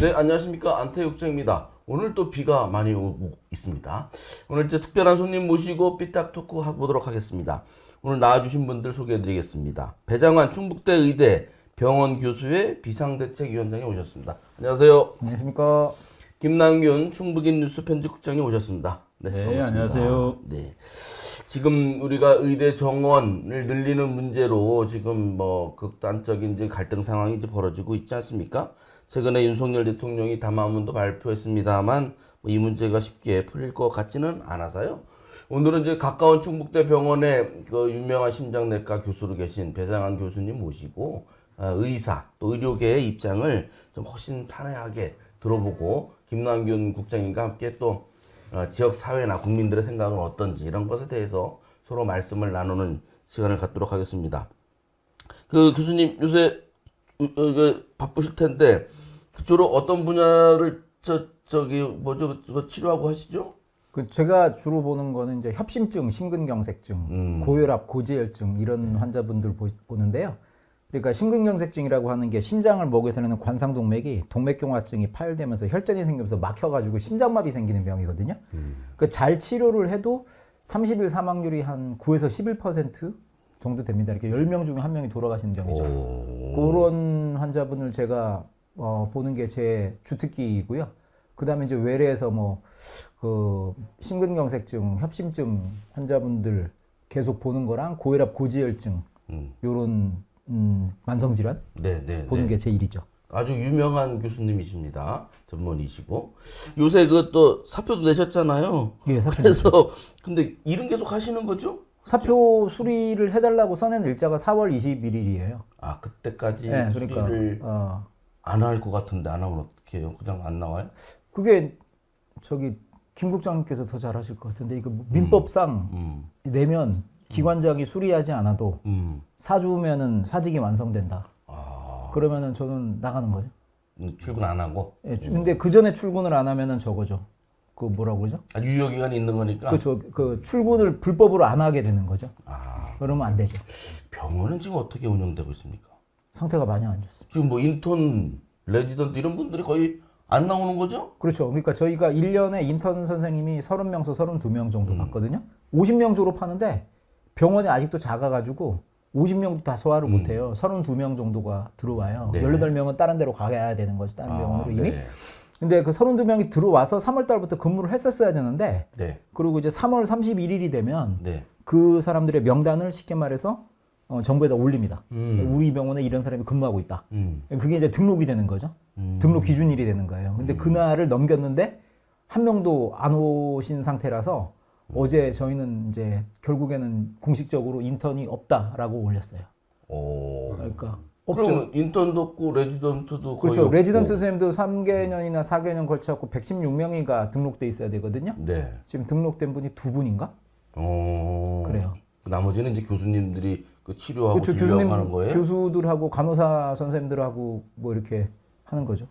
네, 안녕하십니까. 안태육정입니다. 오늘 또 비가 많이 오고 있습니다. 오늘 이제 특별한 손님 모시고 삐딱 토크 해보도록 하겠습니다. 오늘 나와주신 분들 소개해드리겠습니다. 배장환 충북대 의대 병원 교수의 비상대책위원장이 오셨습니다. 안녕하세요. 안녕하십니까. 김남균 충북인 뉴스 편집국장님 오셨습니다. 네, 반갑습니다. 안녕하세요. 네. 지금 우리가 의대 정원을 늘리는 문제로 지금 뭐 극단적인 이제 갈등 상황이 이제 벌어지고 있지 않습니까? 최근에 윤석열 대통령이 담화문도 발표했습니다만 뭐이 문제가 쉽게 풀릴 것 같지는 않아서요. 오늘은 이제 가까운 충북대 병원에 그 유명한 심장내과 교수로 계신 배장환 교수님 모시고 의사 또 의료계의 입장을 좀 훨씬 탄회하게 들어보고 김남균 국장님과 함께 또 지역 사회나 국민들의 생각은 어떤지 이런 것에 대해서 서로 말씀을 나누는 시간을 갖도록 하겠습니다. 그 교수님 요새 바쁘실 텐데 주로 어떤 분야를 치료하고 하시죠? 제가 주로 보는 거는 이제 협심증, 심근경색증, 고혈압, 고지혈증 이런 환자분들 보는데요. 그러니까 심근경색증이라고 하는 게 심장을 먹여서 내는 관상동맥이 동맥경화증이 파열되면서 혈전이 생기면서 막혀가지고 심장마비 생기는 병이거든요. 그 잘 치료를 해도 30일 사망률이 한 9에서 11% 정도 됩니다. 이렇게 10명 중에 1명이 돌아가시는 병이죠. 그런 환자분을 제가 보는 게 제 주특기이고요. 그 다음에 이제 외래에서 그 심근경색증, 협심증 환자분들 계속 보는 거랑 고혈압, 고지혈증 요런 만성질환 보는 게 제 일이죠. 아주 유명한 교수님이십니다. 전문의시고 요새 그 또 사표도 내셨잖아요. 예, 사표. 그래서 근데 일은 계속 하시는 거죠? 사표 수리를 해달라고 써낸 일자가 4월 21일이에요. 아 그때까지 네, 수리를 안 할 것 같은데 안 하면 어떻게 해요? 그냥 안 나와요? 그게 김 국장님께서 더 잘하실 것 같은데 이거 민법상 내면 기관장이 수리하지 않아도 사주면은 사직이 완성된다. 그러면은 저는 나가는 거죠. 출근 안 하고? 예, 근데 그 전에 출근을 안 하면은 저거죠. 그 뭐라고 그러죠? 유효기간이 있는 거니까? 그렇죠. 그 출근을 불법으로 안 하게 되는 거죠. 그러면 안 되죠. 병원은 지금 어떻게 운영되고 있습니까? 상태가 많이 안 좋습니다. 지금 뭐 인턴, 레지던트 이런 분들이 거의 안 나오는 거죠? 그렇죠. 그러니까 저희가 1년에 인턴 선생님이 30명에서 32명 정도 받거든요. 50명 졸업하는데 병원이 아직도 작아가지고 50명도 다 소화를 못해요. 32명 정도가 들어와요. 네. 18명은 다른 데로 가야 되는 거지, 다른 병원으로 이미. 네. 근데 그 32명이 들어와서 3월 달부터 근무를 했었어야 되는데, 네. 그리고 이제 3월 31일이 되면 네. 그 사람들의 명단을 쉽게 말해서 정부에다 올립니다. 우리 병원에 이런 사람이 근무하고 있다. 그게 이제 등록이 되는 거죠. 등록 기준일이 되는 거예요. 근데 그날을 넘겼는데 한 명도 안 오신 상태라서 어제 저희는 이제 결국에는 공식적으로 인턴이 없다라고 올렸어요. 그러니까 그럼 인턴도 없고 레지던트도 거의 그렇죠. 없고. 레지던트 선생님도 3개년이나 4개년 걸쳐갖고 116명이가 등록돼 있어야 되거든요. 네. 지금 등록된 분이 2분인가? 그래요. 나머지는 이제 교수님들이 그 치료하고 그렇죠. 진료하는 거예요? 교수들하고 간호사 선생님들하고 뭐 이렇게 하는 거죠.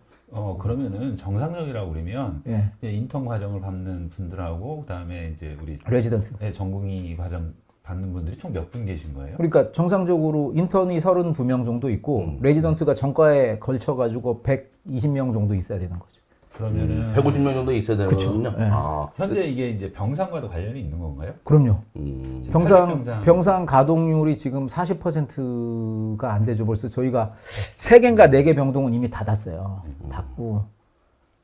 그러면은 정상적이라고 그러면 예. 이제 인턴 과정을 받는 분들하고 그다음에 이제 우리 레지던트. 네, 전공의 과정 받는 분들이 총 몇 분 계신 거예요? 그러니까 정상적으로 인턴이 32명 정도 있고 레지던트가 전과에 걸쳐가지고 120명 정도 있어야 되는 거죠. 그러면은 150명 정도 있어야 되는군요. 네. 현재 이게 이제 병상과도 관련이 있는 건가요? 그럼요. 병상. 병상 가동률이 지금 40%가 안 되죠. 벌써 저희가 3개인가 4개 병동은 이미 닫았어요. 닫고.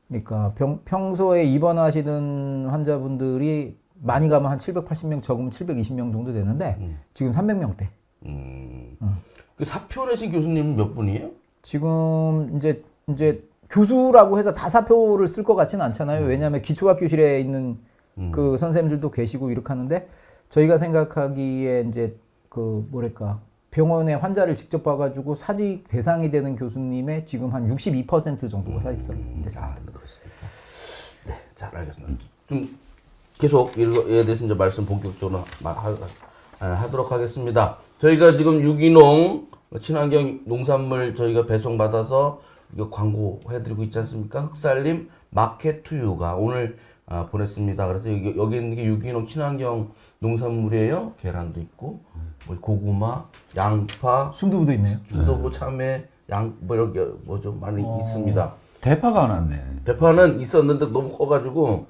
그러니까 평소에 입원하시는 환자분들이 많이 가면 한 780명, 적으면 720명 정도 되는데 지금 300명대. 그 사표 내신 교수님은 몇 분이에요? 지금 이제 교수라고 해서 다 사표를 쓸 것 같지는 않잖아요. 왜냐하면 기초학교실에 있는 그 선생님들도 계시고 이렇게 하는데 저희가 생각하기에 이제 그 뭐랄까 병원에 환자를 직접 봐가지고 사직 대상이 되는 교수님의 지금 한 62% 정도가 사직서를 냈습니다. 그렇습니다. 네, 잘 알겠습니다. 좀 계속 이거에 대해서 이제 말씀 본격적으로 하도록 하겠습니다. 저희가 지금 유기농 친환경 농산물 저희가 배송받아서 이거 광고해드리고 있지 않습니까? 흑살림 마켓투유가 오늘 보냈습니다. 그래서 여기 있는 게 유기농 친환경 농산물이에요. 계란도 있고 뭐 고구마, 양파, 순두부도 있네요. 순두부, 참외, 뭐 이런 게 뭐죠 많이 있습니다. 대파가 안 왔네. 대파는 있었는데 너무 커가지고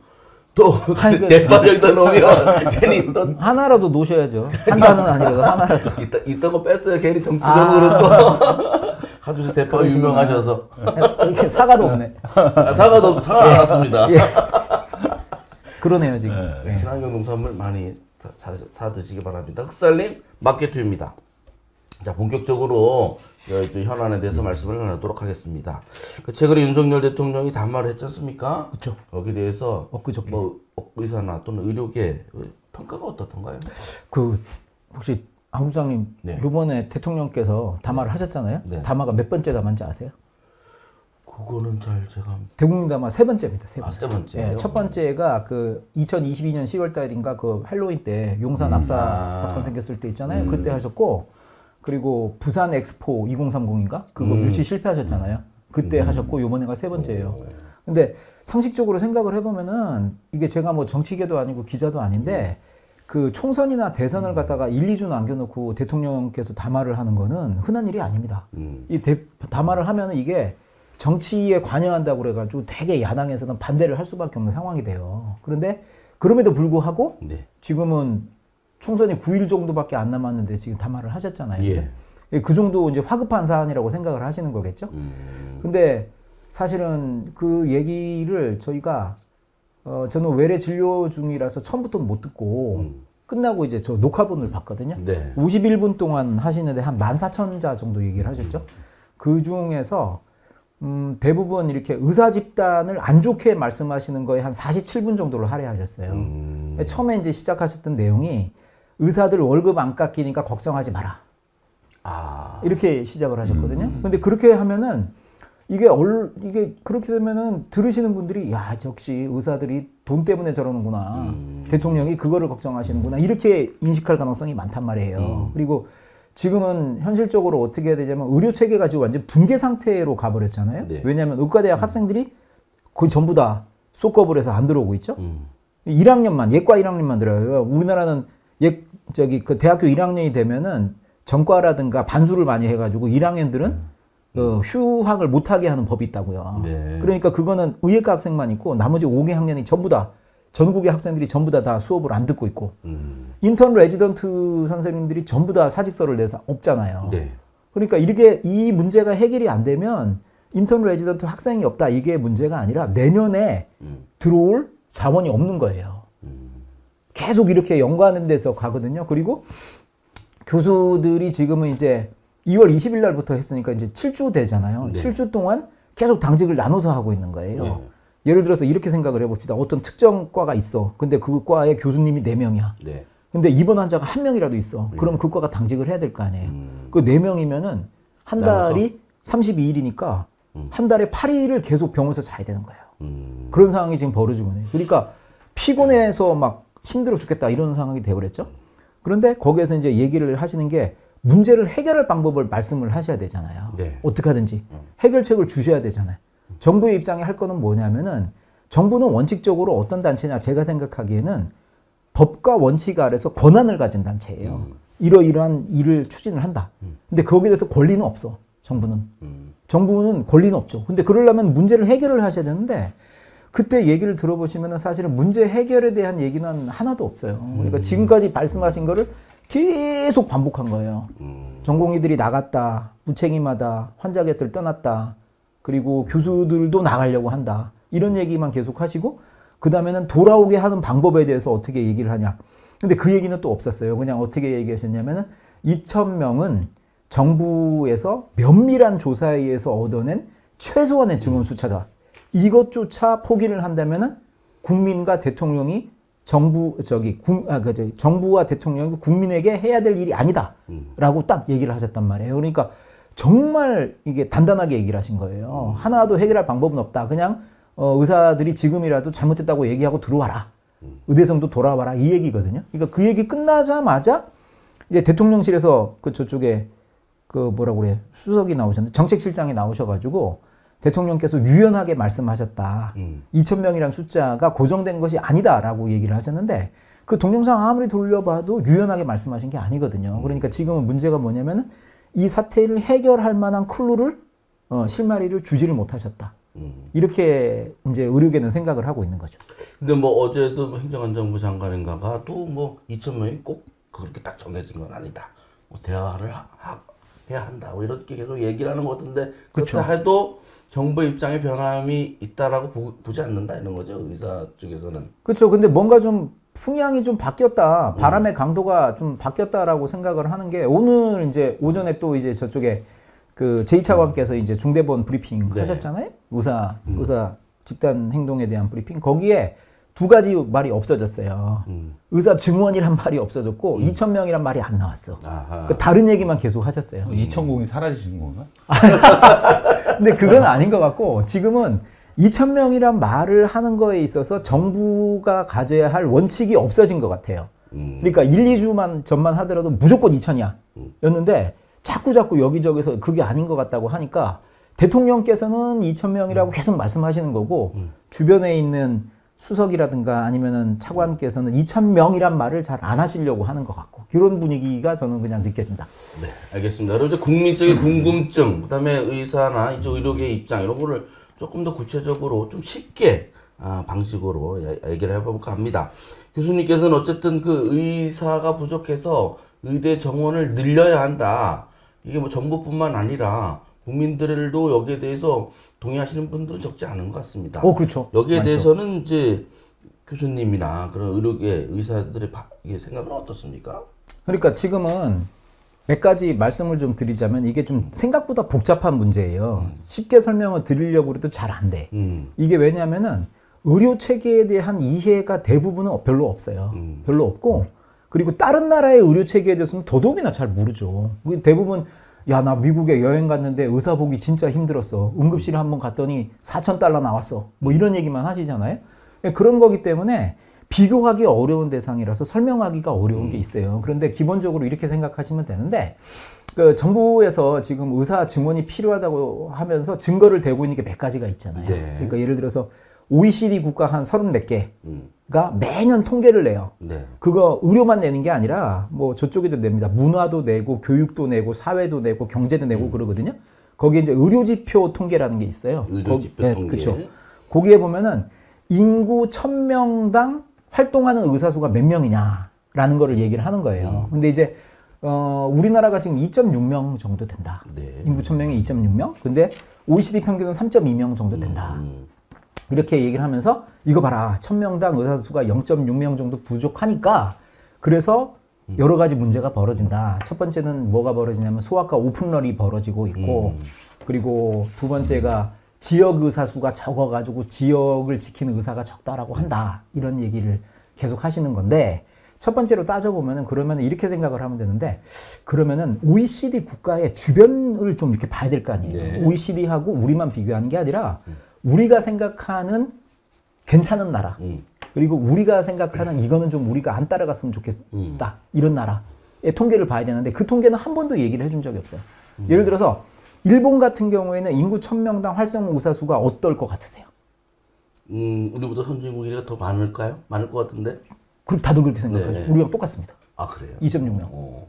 또 아니, 그- 대파를 여기다 넣으면 괜히 또 하나라도 놓으셔야죠. 한 단은 아니라도 하나라도. 있던 거 뺐어요. 괜히 정치적으로 또 하도 이제 대파가 유명하셔서 이렇게 사과도 없네. 사과도 사과 안 왔습니다. 예. 그러네요 지금. 네. 예. 친환경 농산물 많이 사 드시기 바랍니다. 흑살님 마켓투입니다. 자 본격적으로 또 현안에 대해서 말씀을 나누도록 하겠습니다. 그 최근에 윤석열 대통령이 담화를 했지 않습니까? 그렇죠. 거기에 대해서 엊그저께. 뭐 의사나 또는 의료계 평가가 어떻던가요? 그 혹시 안 부장님 네. 이번에 대통령께서 담화를 하셨잖아요. 네. 담화가 몇 번째 담화인지 아세요? 그거는 잘 제가 대국민 담화 세 번째입니다. 세 아, 번째. 세 번째요? 예, 첫 번째가 그 2022년 10월 달인가 그 할로윈 때 용산 압사 아. 사건 생겼을 때 있잖아요. 그때 하셨고 그리고 부산 엑스포 2030인가 그거 유치 실패하셨잖아요. 그때 하셨고 요번에가 세 번째예요. 근데 상식적으로 생각을 해보면은 이게 제가 뭐 정치계도 아니고 기자도 아닌데 그 총선이나 대선을 갖다가 1, 2주 남겨놓고 대통령께서 담화를 하는 거는 흔한 일이 아닙니다. 이 담화를 하면은 이게 정치에 관여한다고 그래가지고 되게 야당에서는 반대를 할 수밖에 없는 상황이 돼요. 그런데 그럼에도 불구하고 네. 지금은 총선이 9일 정도밖에 안 남았는데 지금 담화를 하셨잖아요. 예. 그 정도 이제 화급한 사안이라고 생각을 하시는 거겠죠. 근데 사실은 그 얘기를 저희가 저는 외래 진료 중이라서 처음부터는 못 듣고 끝나고 이제 저 녹화본을 봤거든요. 네. 51분 동안 하시는데 한 14,000자 정도 얘기를 하셨죠. 그 중에서 대부분 이렇게 의사 집단을 안 좋게 말씀하시는 거에 한 47분 정도를 할애하셨어요. 처음에 이제 시작하셨던 내용이 의사들 월급 안 깎이니까 걱정하지 마라. 아. 이렇게 시작을 하셨거든요. 근데 그렇게 하면은 이게 그렇게 되면은 들으시는 분들이 야, 역시 의사들이 돈 때문에 저러는구나. 대통령이 그거를 걱정하시는구나. 이렇게 인식할 가능성이 많단 말이에요. 그리고 지금은 현실적으로 어떻게 해야 되냐면 의료 체계가 지금 완전 붕괴 상태로 가버렸잖아요. 네. 왜냐하면 의과대학 학생들이 거의 전부 다 쏙겁을 해서 안 들어오고 있죠. 1학년만 예과 1학년만 들어요. 우리나라는 그 대학교 1학년이 되면은 전과라든가 반수를 많이 해가지고 1학년들은 휴학을 못하게 하는 법이 있다고요. 네. 그러니까 그거는 의예과 학생만 있고 나머지 5개 학년이 전부 다 전국의 학생들이 전부 다 수업을 안 듣고 있고 인턴 레지던트 선생님들이 전부 다 사직서를 내서 없잖아요. 네. 그러니까 이렇게 이 문제가 해결이 안 되면 인턴 레지던트 학생이 없다 이게 문제가 아니라 내년에 들어올 자원이 없는 거예요. 계속 이렇게 연구하는 데서 가거든요. 그리고 교수들이 지금은 이제 2월 20일 날부터 했으니까 이제 7주 되잖아요. 네. 7주 동안 계속 당직을 나눠서 하고 있는 거예요. 네. 예를 들어서 이렇게 생각을 해봅시다. 어떤 특정 과가 있어. 근데 그 과에 교수님이 4명이야. 네. 근데 입원 환자가 1명이라도 있어. 그럼 그 과가 당직을 해야 될 거 아니에요. 그 4명이면은 한 달이 32일이니까 한 달에 8일을 계속 병원에서 자야 되는 거예요. 그런 상황이 지금 벌어지고 있네요. 그러니까 피곤해서 막 힘들어 죽겠다 이런 상황이 되어버렸죠. 그런데 거기에서 이제 얘기를 하시는 게 문제를 해결할 방법을 말씀을 하셔야 되잖아요. 네. 어떻게 하든지 해결책을 주셔야 되잖아요. 정부의 입장에 할 거는 뭐냐면은 정부는 원칙적으로 어떤 단체냐 제가 생각하기에는 법과 원칙 아래서 권한을 가진 단체예요. 이러이러한 일을 추진을 한다. 근데 거기에 대해서 권리는 없어. 정부는. 정부는 권리는 없죠. 근데 그러려면 문제를 해결을 하셔야 되는데 그때 얘기를 들어보시면은 사실은 문제 해결에 대한 얘기는 하나도 없어요. 그러니까 지금까지 말씀하신 거를 계속 반복한 거예요. 전공의들이 나갔다, 무책임하다, 환자 곁을 떠났다, 그리고 교수들도 나가려고 한다. 이런 얘기만 계속 하시고 그 다음에는 돌아오게 하는 방법에 대해서 어떻게 얘기를 하냐. 근데 그 얘기는 또 없었어요. 그냥 어떻게 얘기하셨냐면은 2,000명은 정부에서 면밀한 조사에 의해서 얻어낸 최소한의 증언 수차다. 이것조차 포기를 한다면은 국민과 대통령이 정부와 대통령이 국민에게 해야 될 일이 아니다라고 딱 얘기를 하셨단 말이에요. 그러니까 정말 이게 단단하게 얘기를 하신 거예요. 하나도 해결할 방법은 없다. 그냥 의사들이 지금이라도 잘못했다고 얘기하고 들어와라. 의대생도 돌아와라. 이 얘기거든요. 그러니까 그 얘기 끝나자마자 이제 대통령실에서 그 저쪽에 그 뭐라고 그래 수석이 나오셨는데 정책실장이 나오셔가지고 대통령께서 유연하게 말씀하셨다. 2,000명이라는 숫자가 고정된 것이 아니다라고 얘기를 하셨는데 그 동영상 아무리 돌려봐도 유연하게 말씀하신 게 아니거든요. 그러니까 지금은 문제가 뭐냐면은 이 사태를 해결할 만한 클루를 실마리를 주지를 못하셨다. 이렇게 이제 의료계는 생각을 하고 있는 거죠. 근데 뭐 어제도 뭐 행정안전부 장관인가가 또 뭐 2,000명이 꼭 그렇게 딱 정해진 건 아니다. 뭐 대화를 해야 한다. 뭐 이렇게 계속 얘기를 하는 것 같은데 그렇다 해도 정부 입장에 변함이 있다라고 보지 않는다 이런 거죠. 의사 쪽에서는. 그렇죠. 근데 뭔가 좀 풍향이 좀 바뀌었다. 바람의 강도가 좀 바뀌었다라고 생각을 하는 게 오늘 이제 오전에 또 이제 저쪽에 그 제2차관께서 이제 중대본 브리핑 네. 하셨잖아요. 의사 집단 행동에 대한 브리핑. 거기에 두 가지 말이 없어졌어요. 의사 증원이란 말이 없어졌고 2,000명이란 말이 안 나왔어. 그 다른 얘기만 계속 하셨어요. 2,000공이 사라지신 건가? 근데 그건 아닌 것 같고 지금은 2,000명이란 말을 하는 거에 있어서 정부가 가져야 할 원칙이 없어진 것 같아요. 그러니까 1, 2주만 전만 하더라도 무조건 2,000이야 였는데 자꾸 여기저기서 그게 아닌 것 같다고 하니까 대통령께서는 2,000명이라고 계속 말씀하시는 거고 주변에 있는 수석이라든가 아니면은 차관께서는 2,000명이란 말을 잘 안 하시려고 하는 것 같고 그런 분위기가 저는 그냥 느껴진다. 네, 알겠습니다. 그럼 이제 국민적인 궁금증, 그다음에 의사나 이제 의료계 입장 이런 거를 조금 더 구체적으로 좀 쉽게 방식으로 얘기를 해볼까 합니다. 교수님께서는 어쨌든 그 의사가 부족해서 의대 정원을 늘려야 한다. 이게 뭐 정부뿐만 아니라 국민들도 여기에 대해서 동의하시는 분들은 적지 않은 것 같습니다. 그렇죠. 여기에 많죠. 대해서는 이제 교수님이나 그런 의료계 의사들의 생각은 어떻습니까? 그러니까 지금은 몇 가지 말씀을 좀 드리자면 이게 좀 생각보다 복잡한 문제예요. 쉽게 설명을 드리려고 해도 잘 안 돼. 이게 왜냐면은 의료 체계에 대한 이해가 대부분은 별로 없어요. 별로 없고 그리고 다른 나라의 의료 체계에 대해서는 더더욱이나 잘 모르죠. 대부분 야, 나 미국에 여행 갔는데 의사 보기 진짜 힘들었어. 응급실에 한번 갔더니 $4,000 나왔어. 뭐 이런 얘기만 하시잖아요. 그런 거기 때문에 비교하기 어려운 대상이라서 설명하기가 어려운 게 있어요. 그런데 기본적으로 이렇게 생각하시면 되는데 그 정부에서 지금 의사 증원이 필요하다고 하면서 증거를 대고 있는 게 몇 가지가 있잖아요. 네. 그러니까 예를 들어서 OECD 국가 한 30몇 개가 매년 통계를 내요. 네. 그거 의료만 내는 게 아니라 뭐 저쪽에도 냅니다. 문화도 내고 교육도 내고 사회도 내고 경제도 내고 그러거든요. 거기에 이제 의료지표 통계라는 게 있어요. 의료지표 통계. 그렇죠. 거기에 보면은 인구 1,000명당 활동하는 의사 수가 몇 명이냐라는 거를 얘기를 하는 거예요. 근데 이제 우리나라가 지금 2.6명 정도 된다. 네. 인구 1,000명에 2.6명. 근데 OECD 평균은 3.2명 정도 된다. 이렇게 얘기를 하면서 이거 봐라. 1,000명당 의사 수가 0.6명 정도 부족하니까 그래서 여러 가지 문제가 벌어진다. 첫 번째는 뭐가 벌어지냐면 소아과 오픈런이 벌어지고 있고 그리고 두 번째가 지역 의사 수가 적어가지고 지역을 지키는 의사가 적다라고 한다. 이런 얘기를 계속 하시는 건데 첫 번째로 따져보면은 그러면 이렇게 생각을 하면 되는데 그러면은 OECD 국가의 주변을 좀 이렇게 봐야 될 거 아니에요. 네. OECD하고 우리만 비교하는 게 아니라 우리가 생각하는 괜찮은 나라 그리고 우리가 생각하는 이거는 좀 우리가 안 따라갔으면 좋겠다 이런 나라의 통계를 봐야 되는데 그 통계는 한 번도 얘기를 해준 적이 없어요. 예를 들어서 일본 같은 경우에는 인구 1,000명당 활성 의사 수가 어떨 것 같으세요? 우리보다 선진국이라 더 많을까요? 많을 것 같은데. 그럼 다들 그렇게 생각하죠. 네. 우리랑 똑같습니다. 아 그래요? 2.6명.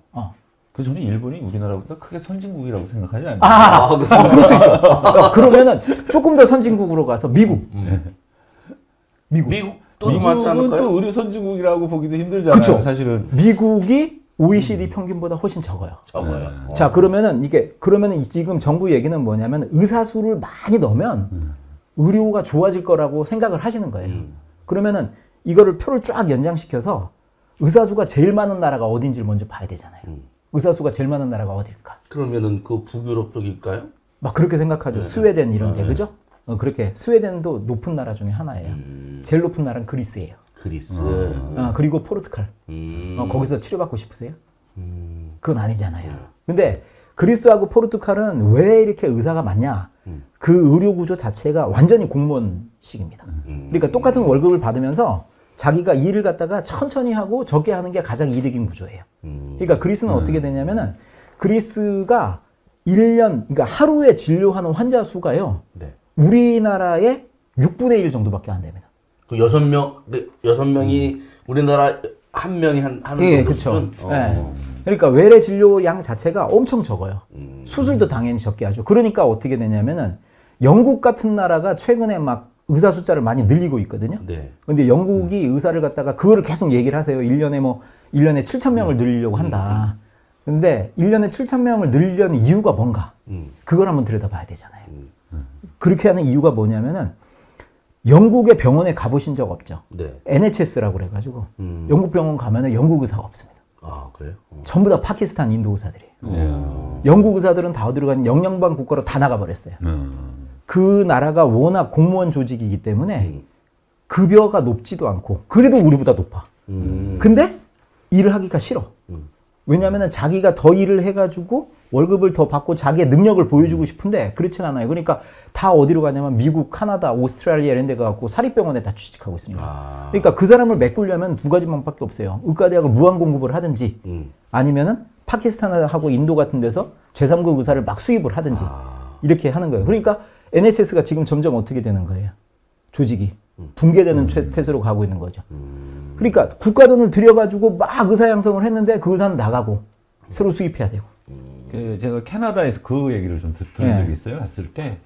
그래서 저는 일본이 우리나라보다 크게 선진국이라고 생각하지 않아요. 그럴 수 있죠. 그러면은 조금 더 선진국으로 가서 미국. 미국도 더 많지 미국은 않을까요? 또 의료 선진국이라고 보기도 힘들잖아요. 그쵸. 사실은. 미국이 OECD 평균보다 훨씬 적어요. 적어요. 자, 그러면은 그러면은 지금 정부 얘기는 뭐냐면 의사 수를 많이 넣으면 의료가 좋아질 거라고 생각을 하시는 거예요. 그러면은 이거를 표를 쫙 연장시켜서 의사 수가 제일 많은 나라가 어딘지를 먼저 봐야 되잖아요. 의사 수가 제일 많은 나라가 어딜까? 그러면은 그 북유럽 쪽일까요? 막 그렇게 생각하죠. 스웨덴 이런 데, 그죠? 그렇게 스웨덴도 높은 나라 중에 하나예요. 제일 높은 나라는 그리스예요. 그리스. 그리고 포르투갈. 거기서 치료받고 싶으세요? 그건 아니잖아요. 근데 그리스하고 포르투갈은 왜 이렇게 의사가 많냐? 그 의료 구조 자체가 완전히 공무원식입니다. 그러니까 똑같은 월급을 받으면서 자기가 일을 갖다가 천천히 하고 적게 하는 게 가장 이득인 구조예요. 그러니까 그리스는 어떻게 되냐면은 그리스가 1년, 그러니까 하루에 진료하는 환자 수가요. 네. 우리나라의 6분의 1 정도밖에 안 됩니다. 그 6명이 우리나라 한 명이 하는 예, 정도 그렇죠. 수준? 예. 그러니까 외래 진료 양 자체가 엄청 적어요. 수술도 당연히 적게 하죠. 그러니까 어떻게 되냐면은 영국 같은 나라가 최근에 막 의사 숫자를 많이 늘리고 있거든요. 네. 근데 영국이 의사를 갖다가 그거를 계속 얘기를 하세요. 1년에 7,000명을 늘리려고 한다. 근데 1년에 7,000명을 늘리려는 이유가 뭔가? 그걸 한번 들여다봐야 되잖아요. 그렇게 하는 이유가 뭐냐면은 영국의 병원에 가보신 적 없죠? 네. NHS라고 그래가지고 영국 병원 가면은 영국 의사가 없습니다. 아, 그래요? 전부 다 파키스탄, 인도 의사들이에요. 예. 영국 의사들은 다 어디로 가는 영연방 국가로 다 나가버렸어요. 그 나라가 워낙 공무원 조직이기 때문에 급여가 높지도 않고 그래도 우리보다 높아. 근데 일을 하기가 싫어. 왜냐하면 자기가 더 일을 해가지고 월급을 더 받고 자기의 능력을 보여주고 싶은데 그렇진 않아요. 그러니까 다 어디로 가냐면 미국, 카나다, 오스트랄리아 이런 데 가고 사립병원에 다 취직하고 있습니다. 아. 그러니까 그 사람을 메꾸려면 두 가지 방법밖에 없어요. 의과대학을 무한 공급을 하든지 아니면은 파키스탄하고 인도 같은 데서 제3국 의사를 막 수입을 하든지 이렇게 하는 거예요. 그러니까 NSS가 지금 점점 어떻게 되는 거예요? 조직이 붕괴되는 태세로 가고 있는 거죠. 그러니까 국가 돈을 들여가지고 막 의사 양성을 했는데 그 의사는 나가고 새로 수입해야 되고. 제가 캐나다에서 그 얘기를 좀 들은 적이 있어요. 갔을 때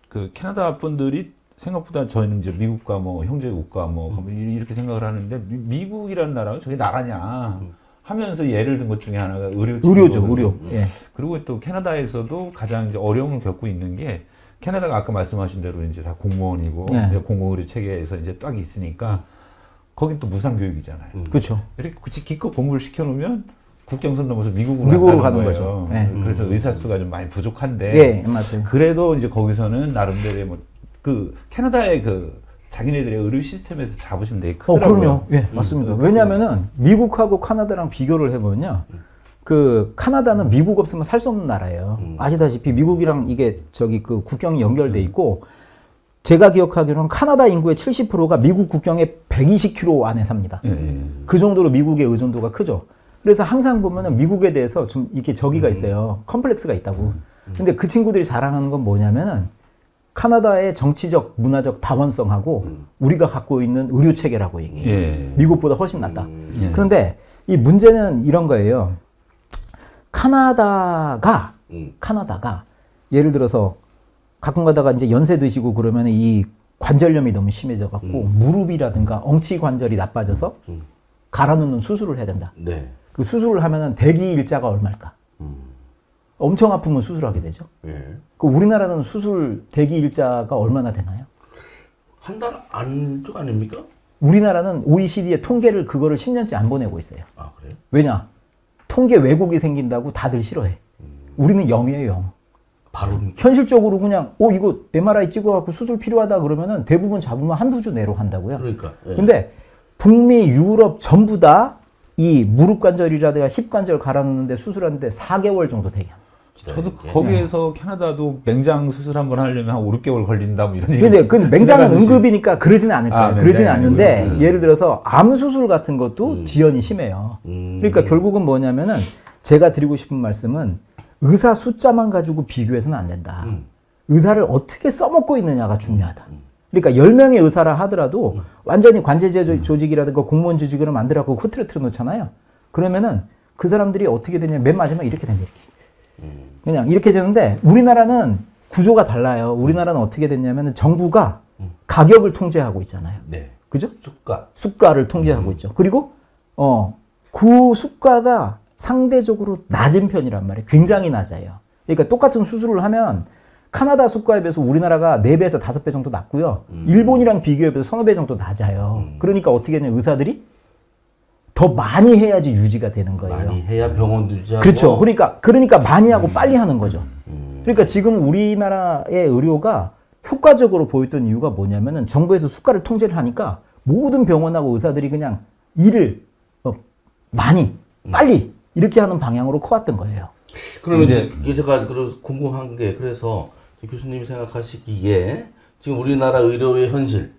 그 캐나다 분들이 생각보다 저희는 이제 미국과 뭐 형제국가 뭐 이렇게 생각을 하는데 미국이라는 나라가 저게 나라냐 하면서 예를 든 것 중에 하나가 의료죠, 의료. 예. 그리고 또 캐나다에서도 가장 이제 어려움을 겪고 있는 게 캐나다가 아까 말씀하신 대로 이제 다 공무원이고 이제 공공의료 체계에서 이제 딱 있으니까 거긴 또 무상교육이잖아요. 그렇죠. 이렇게 기껏 공부를 시켜놓으면 국경선 넘어서 미국으로 가는 거예요. 거죠. 네. 그래서 의사 수가 좀 많이 부족한데, 예, 맞아요. 그래도 이제 거기서는 나름대로의 뭐 그 캐나다의 그 자기네들의 의료 시스템에서 자부심 되게 크더라고요. 그럼요. 예, 맞습니다. 왜냐하면은 미국하고 카나다랑 비교를 해보면요, 그 카나다는 미국 없으면 살 수 없는 나라예요. 아시다시피 미국이랑 이게 저기 그 국경이 연결돼 있고. 제가 기억하기로는 카나다 인구의 70%가 미국 국경에 120km 안에 삽니다. 그 정도로 미국의 의존도가 크죠. 그래서 항상 보면은 미국에 대해서 좀 이렇게 저기가 있어요. 컴플렉스가 있다고. 근데 그 친구들이 자랑하는 건 뭐냐면은 카나다의 정치적, 문화적 다원성하고 우리가 갖고 있는 의료 체계라고 얘기해요. 미국보다 훨씬 낫다. 그런데 이 문제는 이런 거예요. 카나다가 예를 들어서 가끔 가다가 이제 연세 드시고 그러면 이 관절염이 너무 심해져 갖고 무릎이라든가 엉치 관절이 나빠져서 갈아 놓는 수술을 해야 된다. 네. 그 수술을 하면은 대기 일자가 얼마일까? 엄청 아프면 수술하게 되죠. 예. 그 우리나라는 수술 대기 일자가 얼마나 되나요? 한 달 안쪽 아닙니까? 우리나라는 OECD의 통계를 그거를 10년째 안 보내고 있어요. 아, 그래요? 왜냐? 통계 왜곡이 생긴다고 다들 싫어해. 우리는 0이에요, 0. 바로 현실적으로 그냥 이거 MRI 찍어갖고 수술 필요하다 그러면은 대부분 잡으면 한두 주 내로 한다고요. 그러니까. 예. 근데 북미, 유럽 전부 다 이 무릎 관절이라든가 힙 관절 갈아놓는데 수술하는데 4개월 정도 되게 합니다. 저도 거기에서 캐나다도 맹장 수술 한번 하려면 한 5, 6개월 걸린다 뭐 이런 근데 맹장은 응급이니까 그러지는 않을 거예요. 그러지는 않는데 예를 들어서 암 수술 같은 것도 지연이 심해요. 그러니까 결국은 뭐냐면은 제가 드리고 싶은 말씀은 의사 숫자만 가지고 비교해서는 안 된다. 의사를 어떻게 써먹고 있느냐가 중요하다. 그러니까 10명의 의사라 하더라도 완전히 관제제 조직이라든가 공무원 조직으로 만들어갖고 흐트러뜨려 놓잖아요. 그러면은 그 사람들이 어떻게 되냐, 맨 마지막에 이렇게 된다, 이렇게. 그냥 이렇게 되는데 우리나라는 구조가 달라요. 우리나라는 어떻게 됐냐면 정부가 가격을 통제하고 있잖아요. 네. 그죠? 수가를 통제하고 있죠. 그리고 그 수가가 상대적으로 낮은 편이란 말이에요. 굉장히 낮아요. 그러니까 똑같은 수술을 하면 카나다 수가에 비해서 우리나라가 4배에서 5배 정도 낮고요. 일본이랑 비교해 봐서 서너 배 정도 낮아요. 그러니까 어떻게 되냐, 의사들이 더 많이 해야지 유지가 되는 거예요. 많이 해야 병원도 유지하고. 그렇죠. 그러니까 많이 하고 빨리 하는 거죠. 그러니까 지금 우리나라의 의료가 효과적으로 보였던 이유가 뭐냐면은 정부에서 수가를 통제를 하니까 모든 병원하고 의사들이 그냥 일을 많이 빨리 이렇게 하는 방향으로 커왔던 거예요. 그러면 이제 제가 궁금한 게, 그래서 교수님이 생각하시기에 지금 우리나라 의료의 현실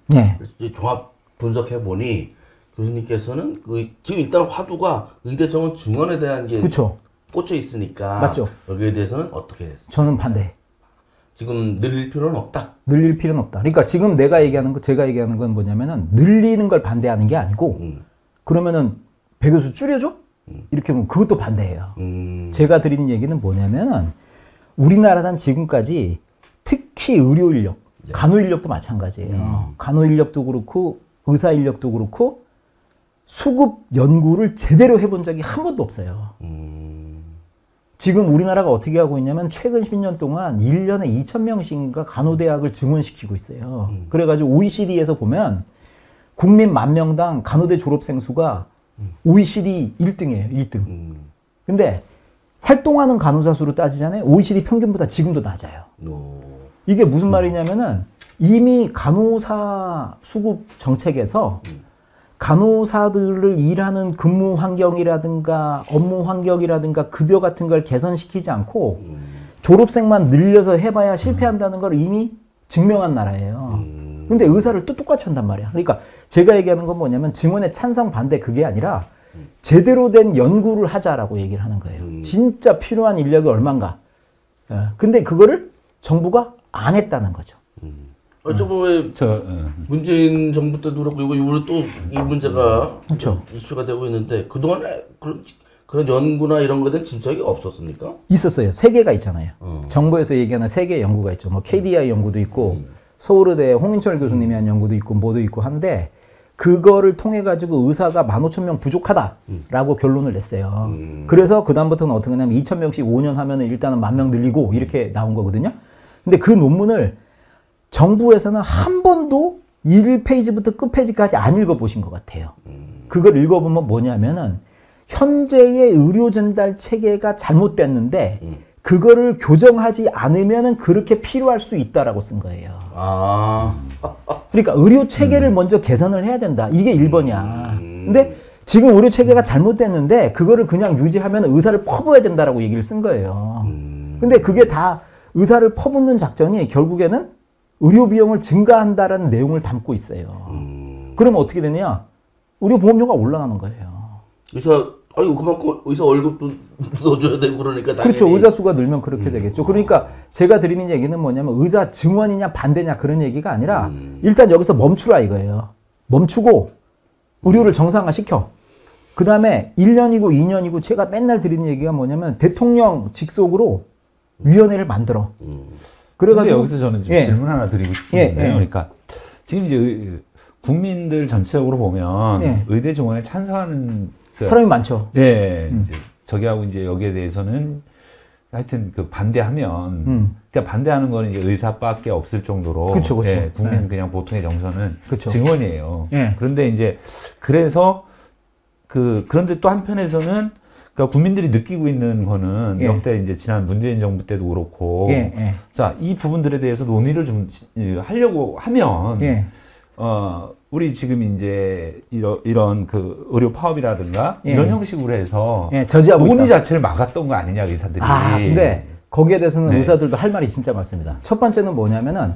종합 분석해 보니 교수님께서는 지금 일단 화두가 의대 정원 증원에 대한 게 그쵸. 꽂혀 있으니까 맞죠. 여기에 대해서는 어떻게 됐어요? 저는 반대. 지금 늘릴 필요는 없다. 늘릴 필요는 없다. 그러니까 지금 제가 얘기하는 건 뭐냐면은 늘리는 걸 반대하는 게 아니고 그러면은 배교수 줄여줘? 이렇게 하면 그것도 반대예요. 제가 드리는 얘기는 뭐냐면은 우리나라는 지금까지 특히 특히 의료 인력, 간호 인력도 마찬가지예요. 간호 인력도 그렇고 의사 인력도 그렇고 수급 연구를 제대로 해본 적이 한 번도 없어요. 지금 우리나라가 어떻게 하고 있냐면 최근 10년 동안 1년에 2,000명씩인가 간호대학을 증원시키고 있어요. 그래가지고 OECD에서 보면 국민 10,000명당 간호대 졸업생 수가 OECD 1등이에요. 1등. 근데 활동하는 간호사 수로 따지잖아요. OECD 평균보다 지금도 낮아요. 이게 무슨 말이냐면은 이미 간호사 수급 정책에서 간호사들을 일하는 근무 환경이라든가 업무 환경이라든가 급여 같은 걸 개선시키지 않고 졸업생만 늘려서 해봐야 실패한다는 걸 이미 증명한 나라예요. 근데 의사를 또 똑같이 한단 말이야. 그러니까 제가 얘기하는 건 뭐냐면 증원의 찬성 반대 그게 아니라 제대로 된 연구를 하자라고 얘기를 하는 거예요. 진짜 필요한 인력이 얼만가. 근데 그거를 정부가 안 했다는 거죠. 저번에 문재인 정부 때도 그렇고 이번에 또 이 문제가 그렇죠. 이슈가 되고 있는데 그동안에 그런 연구나 이런 거에 대한 진척이 없었습니까? 있었어요. 세 개가 있잖아요. 정부에서 얘기하는 세 개의 연구가 있죠. 뭐 KDI 연구도 있고 서울의대 홍인철 교수님이 한 연구도 있고 뭐도 있고 한데 그거를 통해 가지고 의사가 15,000명 부족하다라고 결론을 냈어요. 그래서 그다음부터는 어떻게 하냐면 2,000명씩 5년 하면은 일단은 10,000명 늘리고 이렇게 나온 거거든요. 근데 그 논문을 정부에서는 한 번도 1페이지부터 끝페이지까지 안 읽어보신 것 같아요. 그걸 읽어보면 뭐냐면은 현재의 의료 전달 체계가 잘못됐는데 그거를 교정하지 않으면은 그렇게 필요할 수 있다라고 쓴 거예요. 그러니까 의료 체계를 먼저 개선을 해야 된다. 이게 1번이야. 근데 지금 의료 체계가 잘못됐는데 그거를 그냥 유지하면 의사를 퍼부어야 된다라고 얘기를 쓴 거예요. 근데 그게 다 의사를 퍼붓는 작전이 결국에는 의료 비용을 증가한다라는 내용을 담고 있어요. 그러면 어떻게 되느냐? 의료 보험료가 올라가는 거예요. 그만큼 의사 월급도 넣어줘야 되고 그러니까 당연히. 그렇죠. 의사 수가 늘면 그렇게 되겠죠. 그러니까 제가 드리는 얘기는 뭐냐면 의사 증원이냐 반대냐 그런 얘기가 아니라 일단 여기서 멈추라 이거예요. 멈추고 의료를 정상화시켜. 그 다음에 1년이고 2년이고 제가 맨날 드리는 얘기가 뭐냐면 대통령 직속으로 위원회를 만들어. 그래가지고 여기서 저는 좀 질문 하나 드리고 싶은데요. 그러니까 지금 이제 국민들 전체적으로 보면 의대 증원에 찬성하는 사람이 많죠. 이제 저기하고 이제 여기에 대해서는 하여튼 그 반대하면 그러니까 반대하는 거는 이제 의사밖에 없을 정도로 그쵸. 국민 그냥 보통의 정서는 그쵸. 증원이에요. 그런데 이제 그래서 그런데 또 한편에서는 그러니까 국민들이 느끼고 있는 거는 역대 이제 지난 문재인 정부 때도 그렇고 자, 이 부분들에 대해서 논의를 좀 하려고 하면 우리 지금 이제 이런 그 의료 파업이라든가 이런 형식으로 해서 저지하고 논의 있다. 자체를 막았던 거 아니냐 의사들이. 근데 거기에 대해서는 의사들도 할 말이 진짜 많습니다. 첫 번째는 뭐냐면은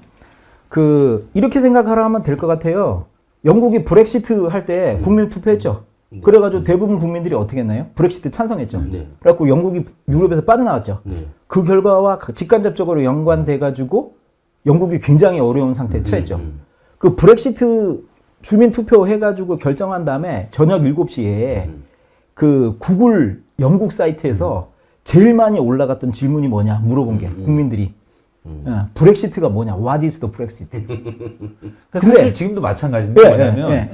이렇게 생각하라 하면 될 것 같아요. 영국이 브렉시트 할 때 국민 투표했죠. 그래가지고 대부분 국민들이 어떻게 했나요? 브렉시트 찬성했죠. 그래갖고 영국이 유럽에서 빠져나왔죠. 그 결과와 직간접적으로 연관돼가지고 영국이 굉장히 어려운 상태에 처했죠. 그 브렉시트 주민 투표 해가지고 결정한 다음에 저녁 7시에 그 구글 영국 사이트에서 제일 많이 올라갔던 질문이 뭐냐 물어본 게 국민들이 브렉시트가 뭐냐? What is the Brexit? 근데 사실 지금도 마찬가지인데 뭐냐면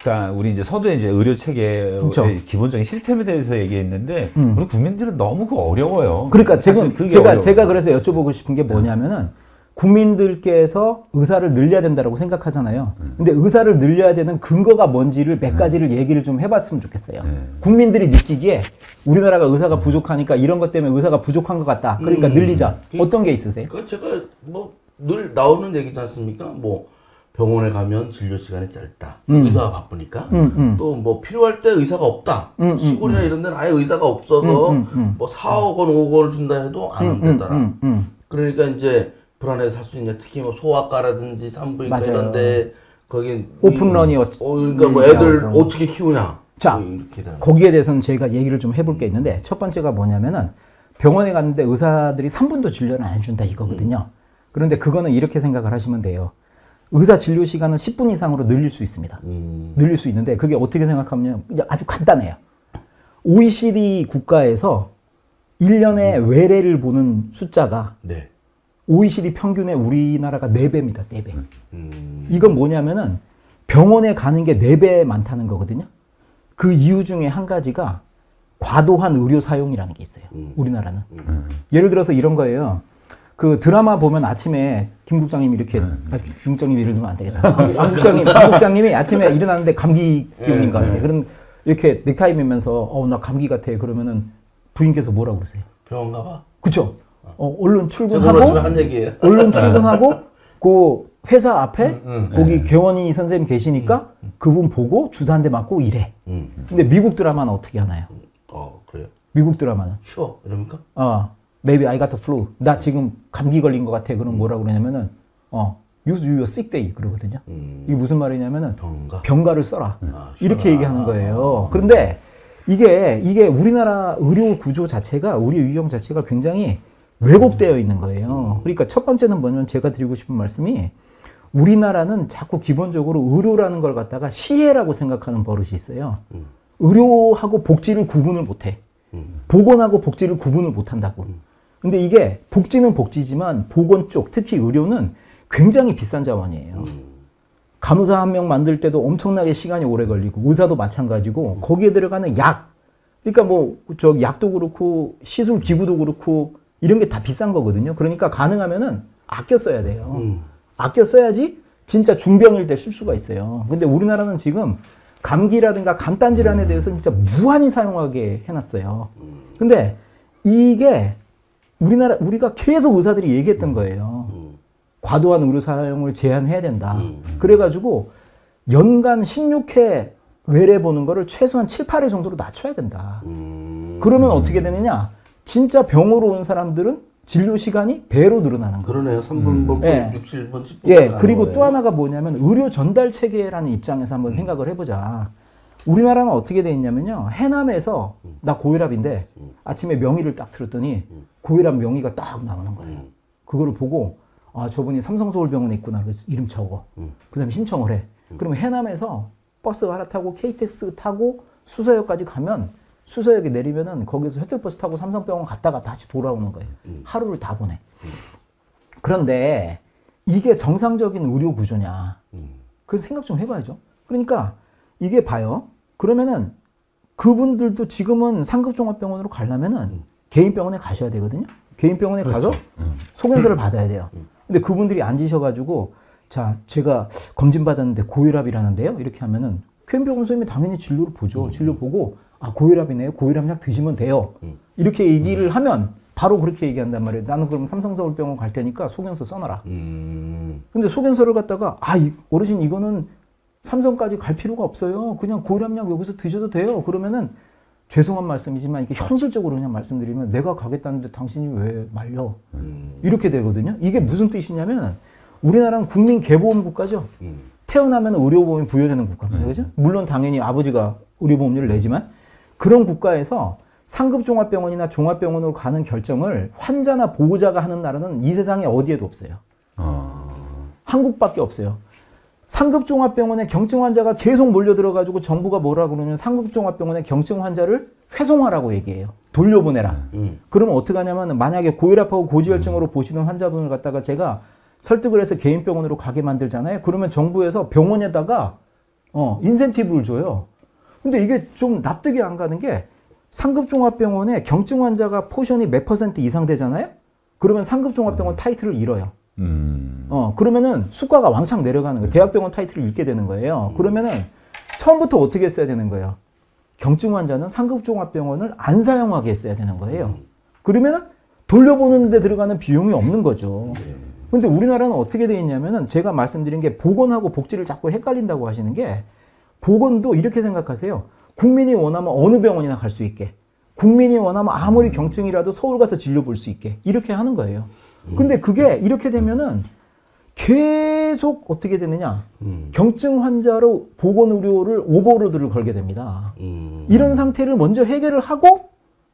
그러니까 우리 이제 서두에 이제 의료 체계의 기본적인 시스템에 대해서 얘기했는데 우리 국민들은 너무 어려워요. 그러니까 제가 그래서 여쭤보고 싶은 게 뭐냐면은 국민들께서 의사를 늘려야 된다고 생각하잖아요. 근데 의사를 늘려야 되는 근거가 뭔지를 몇 가지를 얘기를 좀 해봤으면 좋겠어요. 국민들이 느끼기에 우리나라가 의사가 부족하니까 이런 것 때문에 의사가 부족한 것 같다. 그러니까 늘리자. 어떤 게 있으세요? 제가 늘 나오는 얘기지 않습니까? 병원에 가면 진료 시간이 짧다. 의사가 바쁘니까. 또 필요할 때 의사가 없다. 시골이나 이런 데는 아예 의사가 없어서 4억 원, 5억 원을 준다 해도 안 온다더라. 그러니까 이제 불안해서 살 수 있냐. 특히 소아과라든지 산부인과 이런데 거기 오픈런이 그러니까 애들 어떻게 키우냐. 자, 거기에 대해서는 제가 얘기를 좀 해볼 게 있는데 첫 번째가 뭐냐면은 병원에 갔는데 의사들이 3분도 진료를 안 해준다 이거거든요. 그런데 그거는 이렇게 생각을 하시면 돼요. 의사 진료 시간을 10분 이상으로 늘릴 수 있습니다. 늘릴 수 있는데 그게 어떻게 생각하면 아주 간단해요. OECD 국가에서 1년에 외래를 보는 숫자가 OECD 평균의 우리나라가 4배입니다. 4배. 이건 뭐냐면은 병원에 가는 게 4배 많다는 거거든요. 그 이유 중에 한 가지가 과도한 의료 사용이라는 게 있어요. 우리나라는. 예를 들어서 이런 거예요. 그 드라마 보면 아침에 김 국장님이 이렇게 김 국장님 예를 들면 안 되겠다. 김 국장님이 아침에 일어나는데 감기 기운인 것 같아요. 그럼 이렇게 넥타이 매면서 나 감기 같아. 그러면은 부인께서 뭐라고 그러세요? 병원 가봐. 그쵸? 얼른 저도 출근하고 한 얘기예요. 얼른 출근하고 그 회사 앞에 거기 개원이 선생님 계시니까 그분 보고 주사 한 대 맞고 이래. 근데 미국 드라마는 어떻게 하나요? 그래요. 미국 드라마는 쉬어 이럽니까? maybe I got the flu. 나 지금 감기 걸린 것 같아. 그럼 뭐라고 그러냐면은 use your sick day 그러거든요. 이게 무슨 말이냐면은 병가를 써라. 이렇게 얘기하는 거예요. 그런데 이게 우리나라 의료 구조 자체가 우리 의경 자체가 굉장히 왜곡되어 있는 거예요. 그러니까 첫 번째는 뭐냐면 제가 드리고 싶은 말씀이 우리나라는 자꾸 기본적으로 의료라는 걸 갖다가 시혜라고 생각하는 버릇이 있어요. 의료하고 복지를 구분을 못해. 보건하고 복지를 구분을 못한다고. 근데 이게 복지는 복지지만 보건 쪽, 특히 의료는 굉장히 비싼 자원이에요. 간호사 한 명 만들 때도 엄청나게 시간이 오래 걸리고 의사도 마찬가지고 거기에 들어가는 약, 그러니까 뭐 저 약도 그렇고 시술 기구도 그렇고 이런 게 다 비싼 거거든요. 그러니까 가능하면은 아껴 써야 돼요. 아껴 써야지 진짜 중병일 때 쓸 수가 있어요. 근데 우리나라는 지금 감기라든가 간단 질환에 대해서 진짜 무한히 사용하게 해놨어요. 근데 이게 우리가 계속 의사들이 얘기했던 거예요. 과도한 의료 사용을 제한해야 된다. 그래가지고 연간 16회 외래 보는 거를 최소한 7, 8회 정도로 낮춰야 된다. 그러면 어떻게 되느냐? 진짜 병으로 온 사람들은 진료 시간이 배로 늘어나는 거예요. 그러네요. 3분, 뭐, 예. 6, 7분, 10분. 예, 그리고 또 하나가 뭐냐면 의료 전달 체계라는 입장에서 한번 생각을 해보자. 우리나라는 어떻게 돼 있냐면요. 해남에서 나 고혈압인데 아침에 명의를 딱 들었더니 고혈압 명의가 딱 나오는 거예요. 그거를 보고 저분이 삼성서울병원에 있구나. 그래서 이름 적어. 그 다음에 신청을 해. 그러면 해남에서 버스 갈아타고 KTX 타고 수서역까지 가면 수서역에 내리면은 거기서 셔틀버스 타고 삼성병원 갔다가 다시 돌아오는 거예요. 하루를 다 보내. 그런데 이게 정상적인 의료 구조냐. 그래서 생각 좀 해봐야죠. 그러니까 이게 봐요. 그러면은 그분들도 지금은 상급종합병원으로 가려면은 개인병원에 가셔야 되거든요. 개인병원에 가서 소견서를 받아야 돼요. 근데 그분들이 앉으셔가지고 자, 제가 검진 받았는데 고혈압이라는데요. 이렇게 하면은 개인병원 선생님이 당연히 진료를 보죠. 진료 보고 고혈압이네요. 고혈압약 드시면 돼요. 이렇게 얘기를 하면 바로 그렇게 얘기한단 말이에요. 나는 그럼 삼성서울병원 갈 테니까 소견서 써놔라. 근데 소견서를 갖다가 어르신 이거는 삼성까지 갈 필요가 없어요. 그냥 고혈압약 여기서 드셔도 돼요. 그러면은 죄송한 말씀이지만 이게 현실적으로 그냥 말씀드리면 내가 가겠다는데 당신이 왜 말려? 이렇게 되거든요. 이게 무슨 뜻이냐면 우리나라는 국민개보험 국가죠. 태어나면 의료보험이 부여되는 국가입니다. 그죠? 물론 당연히 아버지가 의료보험료를 내지만 그런 국가에서 상급종합병원이나 종합병원으로 가는 결정을 환자나 보호자가 하는 나라는 이 세상에 어디에도 없어요. 한국밖에 없어요. 상급종합병원에 경증 환자가 계속 몰려들어가지고 정부가 뭐라고 그러면 상급종합병원에 경증 환자를 회송하라고 얘기해요. 돌려보내라. 그러면 어떻게 하냐면 만약에 고혈압하고 고지혈증으로 보시는 환자분을 갖다가 제가 설득을 해서 개인병원으로 가게 만들잖아요. 그러면 정부에서 병원에다가 인센티브를 줘요. 근데 이게 좀 납득이 안 가는 게 상급종합병원에 경증 환자가 포션이 몇 % 이상 되잖아요. 그러면 상급종합병원 타이틀을 잃어요. 그러면은 수가가 왕창 내려가는 거예요. 대학병원 타이틀을 잃게 되는 거예요. 그러면은 처음부터 어떻게 했어야 되는 거예요? 경증 환자는 상급종합병원을 안 사용하게 했어야 되는 거예요. 그러면은 돌려보는 데 들어가는 비용이 없는 거죠. 근데 우리나라는 어떻게 돼 있냐면은 제가 말씀드린 게 보건하고 복지를 자꾸 헷갈린다고 하시는 게 보건도 이렇게 생각하세요. 국민이 원하면 어느 병원이나 갈 수 있게. 국민이 원하면 아무리 경증이라도 서울 가서 진료 볼 수 있게. 이렇게 하는 거예요. 근데 그게 이렇게 되면은 계속 어떻게 되느냐. 경증 환자로 보건의료를 오버로드를 걸게 됩니다. 이런 상태를 먼저 해결을 하고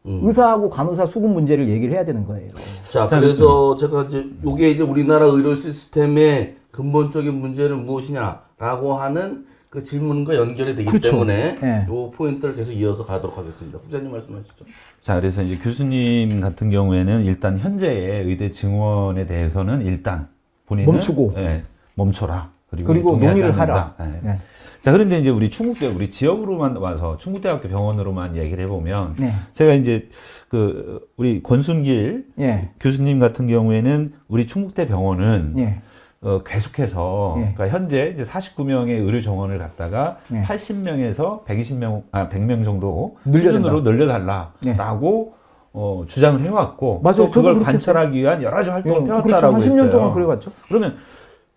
의사하고 간호사 수급 문제를 얘기를 해야 되는 거예요. 자, 그래서 제가 이제 요게 이제 우리나라 의료 시스템의 근본적인 문제는 무엇이냐라고 하는 그 질문과 연결이 되기 그렇죠. 때문에 네. 이 포인트를 계속 이어서 가도록 하겠습니다. 후보자님 말씀하시죠. 자, 그래서 이제 교수님 같은 경우에는 일단 현재의 의대 증원에 대해서는 일단 본인은 멈추고. 예, 멈춰라. 그리고 동의하지 논의를 않는다. 하라. 예. 네. 자, 그런데 이제 우리 충북대, 우리 지역으로만 와서 충북대학교 병원으로만 얘기를 해보면 네. 제가 이제 그 우리 권순길 예. 교수님 같은 경우에는 우리 충북대 병원은 예. 계속해서 예. 그러니까 현재 이제 49명의 의료 정원을 갖다가 예. 80명에서 100명 정도 늘려준다. 수준으로 늘려달라라고 주장을 해왔고 맞아요. 또 저도 그걸 그렇게 관철하기 위한 여러 가지 활동을 그렇죠. 펴왔다라고 한 10년 했어요. 동안 그래왔죠. 그러면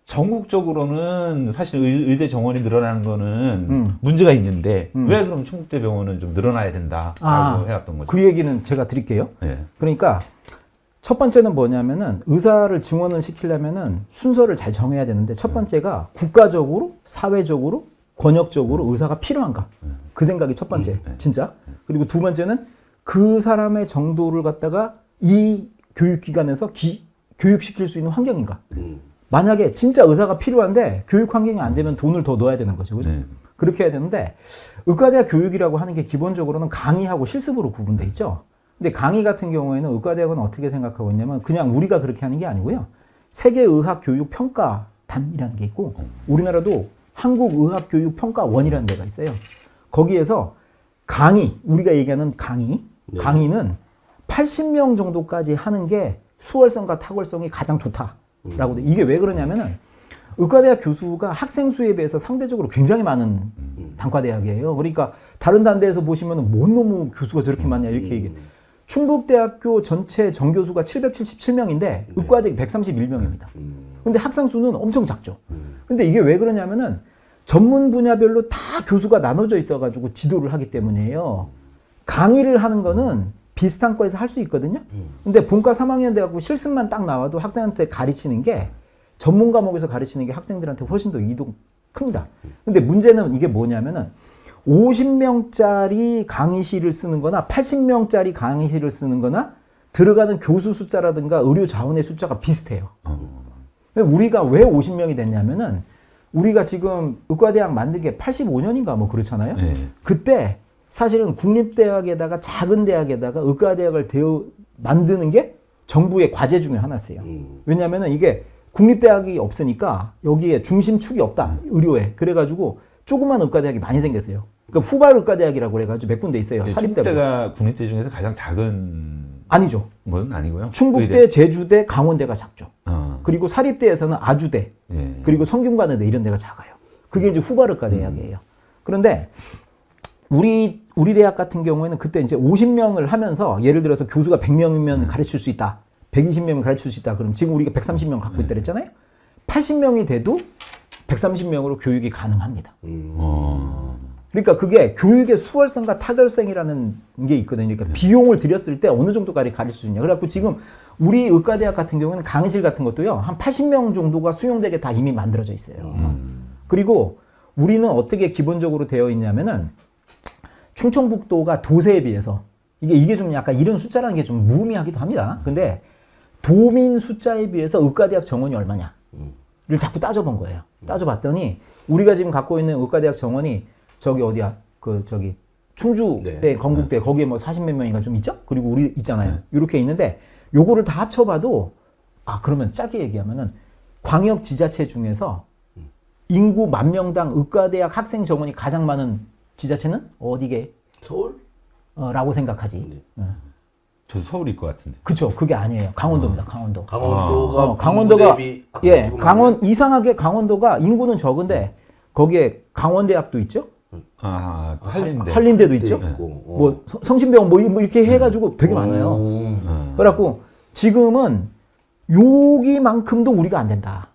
전국적으로는 사실 의대 정원이 늘어나는 거는 문제가 있는데 왜 그럼 충북대 병원은 좀 늘어나야 된다라고 해왔던 거죠. 그 얘기는 제가 드릴게요. 예. 그러니까 첫 번째는 뭐냐면은 의사를 증원을 시키려면은 순서를 잘 정해야 되는데 첫 번째가 국가적으로, 사회적으로, 권역적으로 의사가 필요한가? 그 생각이 첫 번째, 진짜. 그리고 두 번째는 그 사람의 정도를 갖다가 이 교육기관에서 교육시킬 수 있는 환경인가? 만약에 진짜 의사가 필요한데 교육 환경이 안 되면 돈을 더 넣어야 되는 거죠. 그죠? 네. 그렇게 해야 되는데 의과대학 교육이라고 하는 게 기본적으로는 강의하고 실습으로 구분돼 있죠. 근데 강의 같은 경우에는 의과대학은 어떻게 생각하고 있냐면 그냥 우리가 그렇게 하는 게 아니고요. 세계의학교육평가단이라는 게 있고 우리나라도 한국의학교육평가원이라는 데가 있어요. 거기에서 강의, 우리가 얘기하는 강의, 네. 강의는 80명 정도까지 하는 게 수월성과 탁월성이 가장 좋다라고 돼. 이게 왜 그러냐면은 의과대학 교수가 학생 수에 비해서 상대적으로 굉장히 많은 단과대학이에요. 그러니까 다른 단대에서 보시면은 뭔 놈의 교수가 저렇게 많냐 이렇게 얘기해. 충북대학교 전체 정교수가 777명인데 의과대학이 131명입니다. 근데 학생 수는 엄청 작죠. 근데 이게 왜 그러냐면은 전문 분야별로 다 교수가 나눠져 있어가지고 지도를 하기 때문이에요. 강의를 하는 거는 비슷한 과에서 할 수 있거든요. 근데 본과 3학년 돼갖고 실습만 딱 나와도 학생한테 가르치는 게 전문 과목에서 가르치는 게 학생들한테 훨씬 더 이득 큽니다. 근데 문제는 이게 뭐냐면은 50명짜리 강의실을 쓰는 거나 80명짜리 강의실을 쓰는 거나 들어가는 교수 숫자라든가 의료 자원의 숫자가 비슷해요. 우리가 왜 50명이 됐냐면은 우리가 지금 의과대학 만든 게 85년인가 뭐 그렇잖아요. 네. 그때 사실은 국립대학에다가 작은 대학에다가 의과대학을 만드는 게 정부의 과제 중에 하나였어요. 왜냐면은 이게 국립대학이 없으니까 여기에 중심축이 없다. 의료에. 그래가지고 조그만 의과대학이 많이 생겼어요. 그러니까 후발 의과대학이라고 그래가지고 몇 군데 있어요. 사립대가. 충북대가 국립대 중에서 가장 작은 아니죠. 건 아니고요. 충북대, 의대? 제주대, 강원대가 작죠. 그리고 사립대에서는 아주대, 예. 그리고 성균관의대 이런 데가 작아요. 그게 이제 후발 의과대학이에요. 그런데 우리 대학 같은 경우에는 그때 이제 50명을 하면서 예를 들어서 교수가 100명이면 가르칠 수 있다. 120명이면 가르칠 수 있다. 그럼 지금 우리가 130명 갖고 있다 그랬잖아요. 80명이 돼도 130명으로 교육이 가능합니다. 그러니까 그게 교육의 수월성과 타결성이라는 게 있거든요. 그러니까 비용을 들였을 때 어느 정도까지 가르칠 수 있냐. 그래갖고 지금 우리 의과대학 같은 경우는 강의실 같은 것도요. 한 80명 정도가 수용되게 다 이미 만들어져 있어요. 그리고 우리는 어떻게 기본적으로 되어 있냐면은 충청북도가 도세에 비해서 이게 좀 약간 이런 숫자라는 게 좀 무의미하기도 합니다. 근데 도민 숫자에 비해서 의과대학 정원이 얼마냐를 자꾸 따져본 거예요. 따져봤더니 우리가 지금 갖고 있는 의과대학 정원이 저기 어디야? 저기 충주대, 네. 건국대 거기에 뭐 40몇 명인가 좀 있죠? 그리고 우리 있잖아요. 이렇게 있는데 요거를 다 합쳐봐도 그러면 짧게 얘기하면은 광역 지자체 중에서 인구 10,000명당 의과대학 학생 정원이 가장 많은 지자체는 어디게? 서울? 라고 생각하지. 저도 서울일 것 같은데. 그쵸. 그게 아니에요. 강원도입니다. 강원도. 강원도가 강원도가 대비 이상하게 강원도가 인구는 적은데 거기에 강원대학도 있죠. 한림대. 한림대도 있죠. 있고, 뭐 성심병원 뭐 이렇게 해가지고 되게 많아요. 그래갖고 지금은 여기만큼도 우리가 안 된다.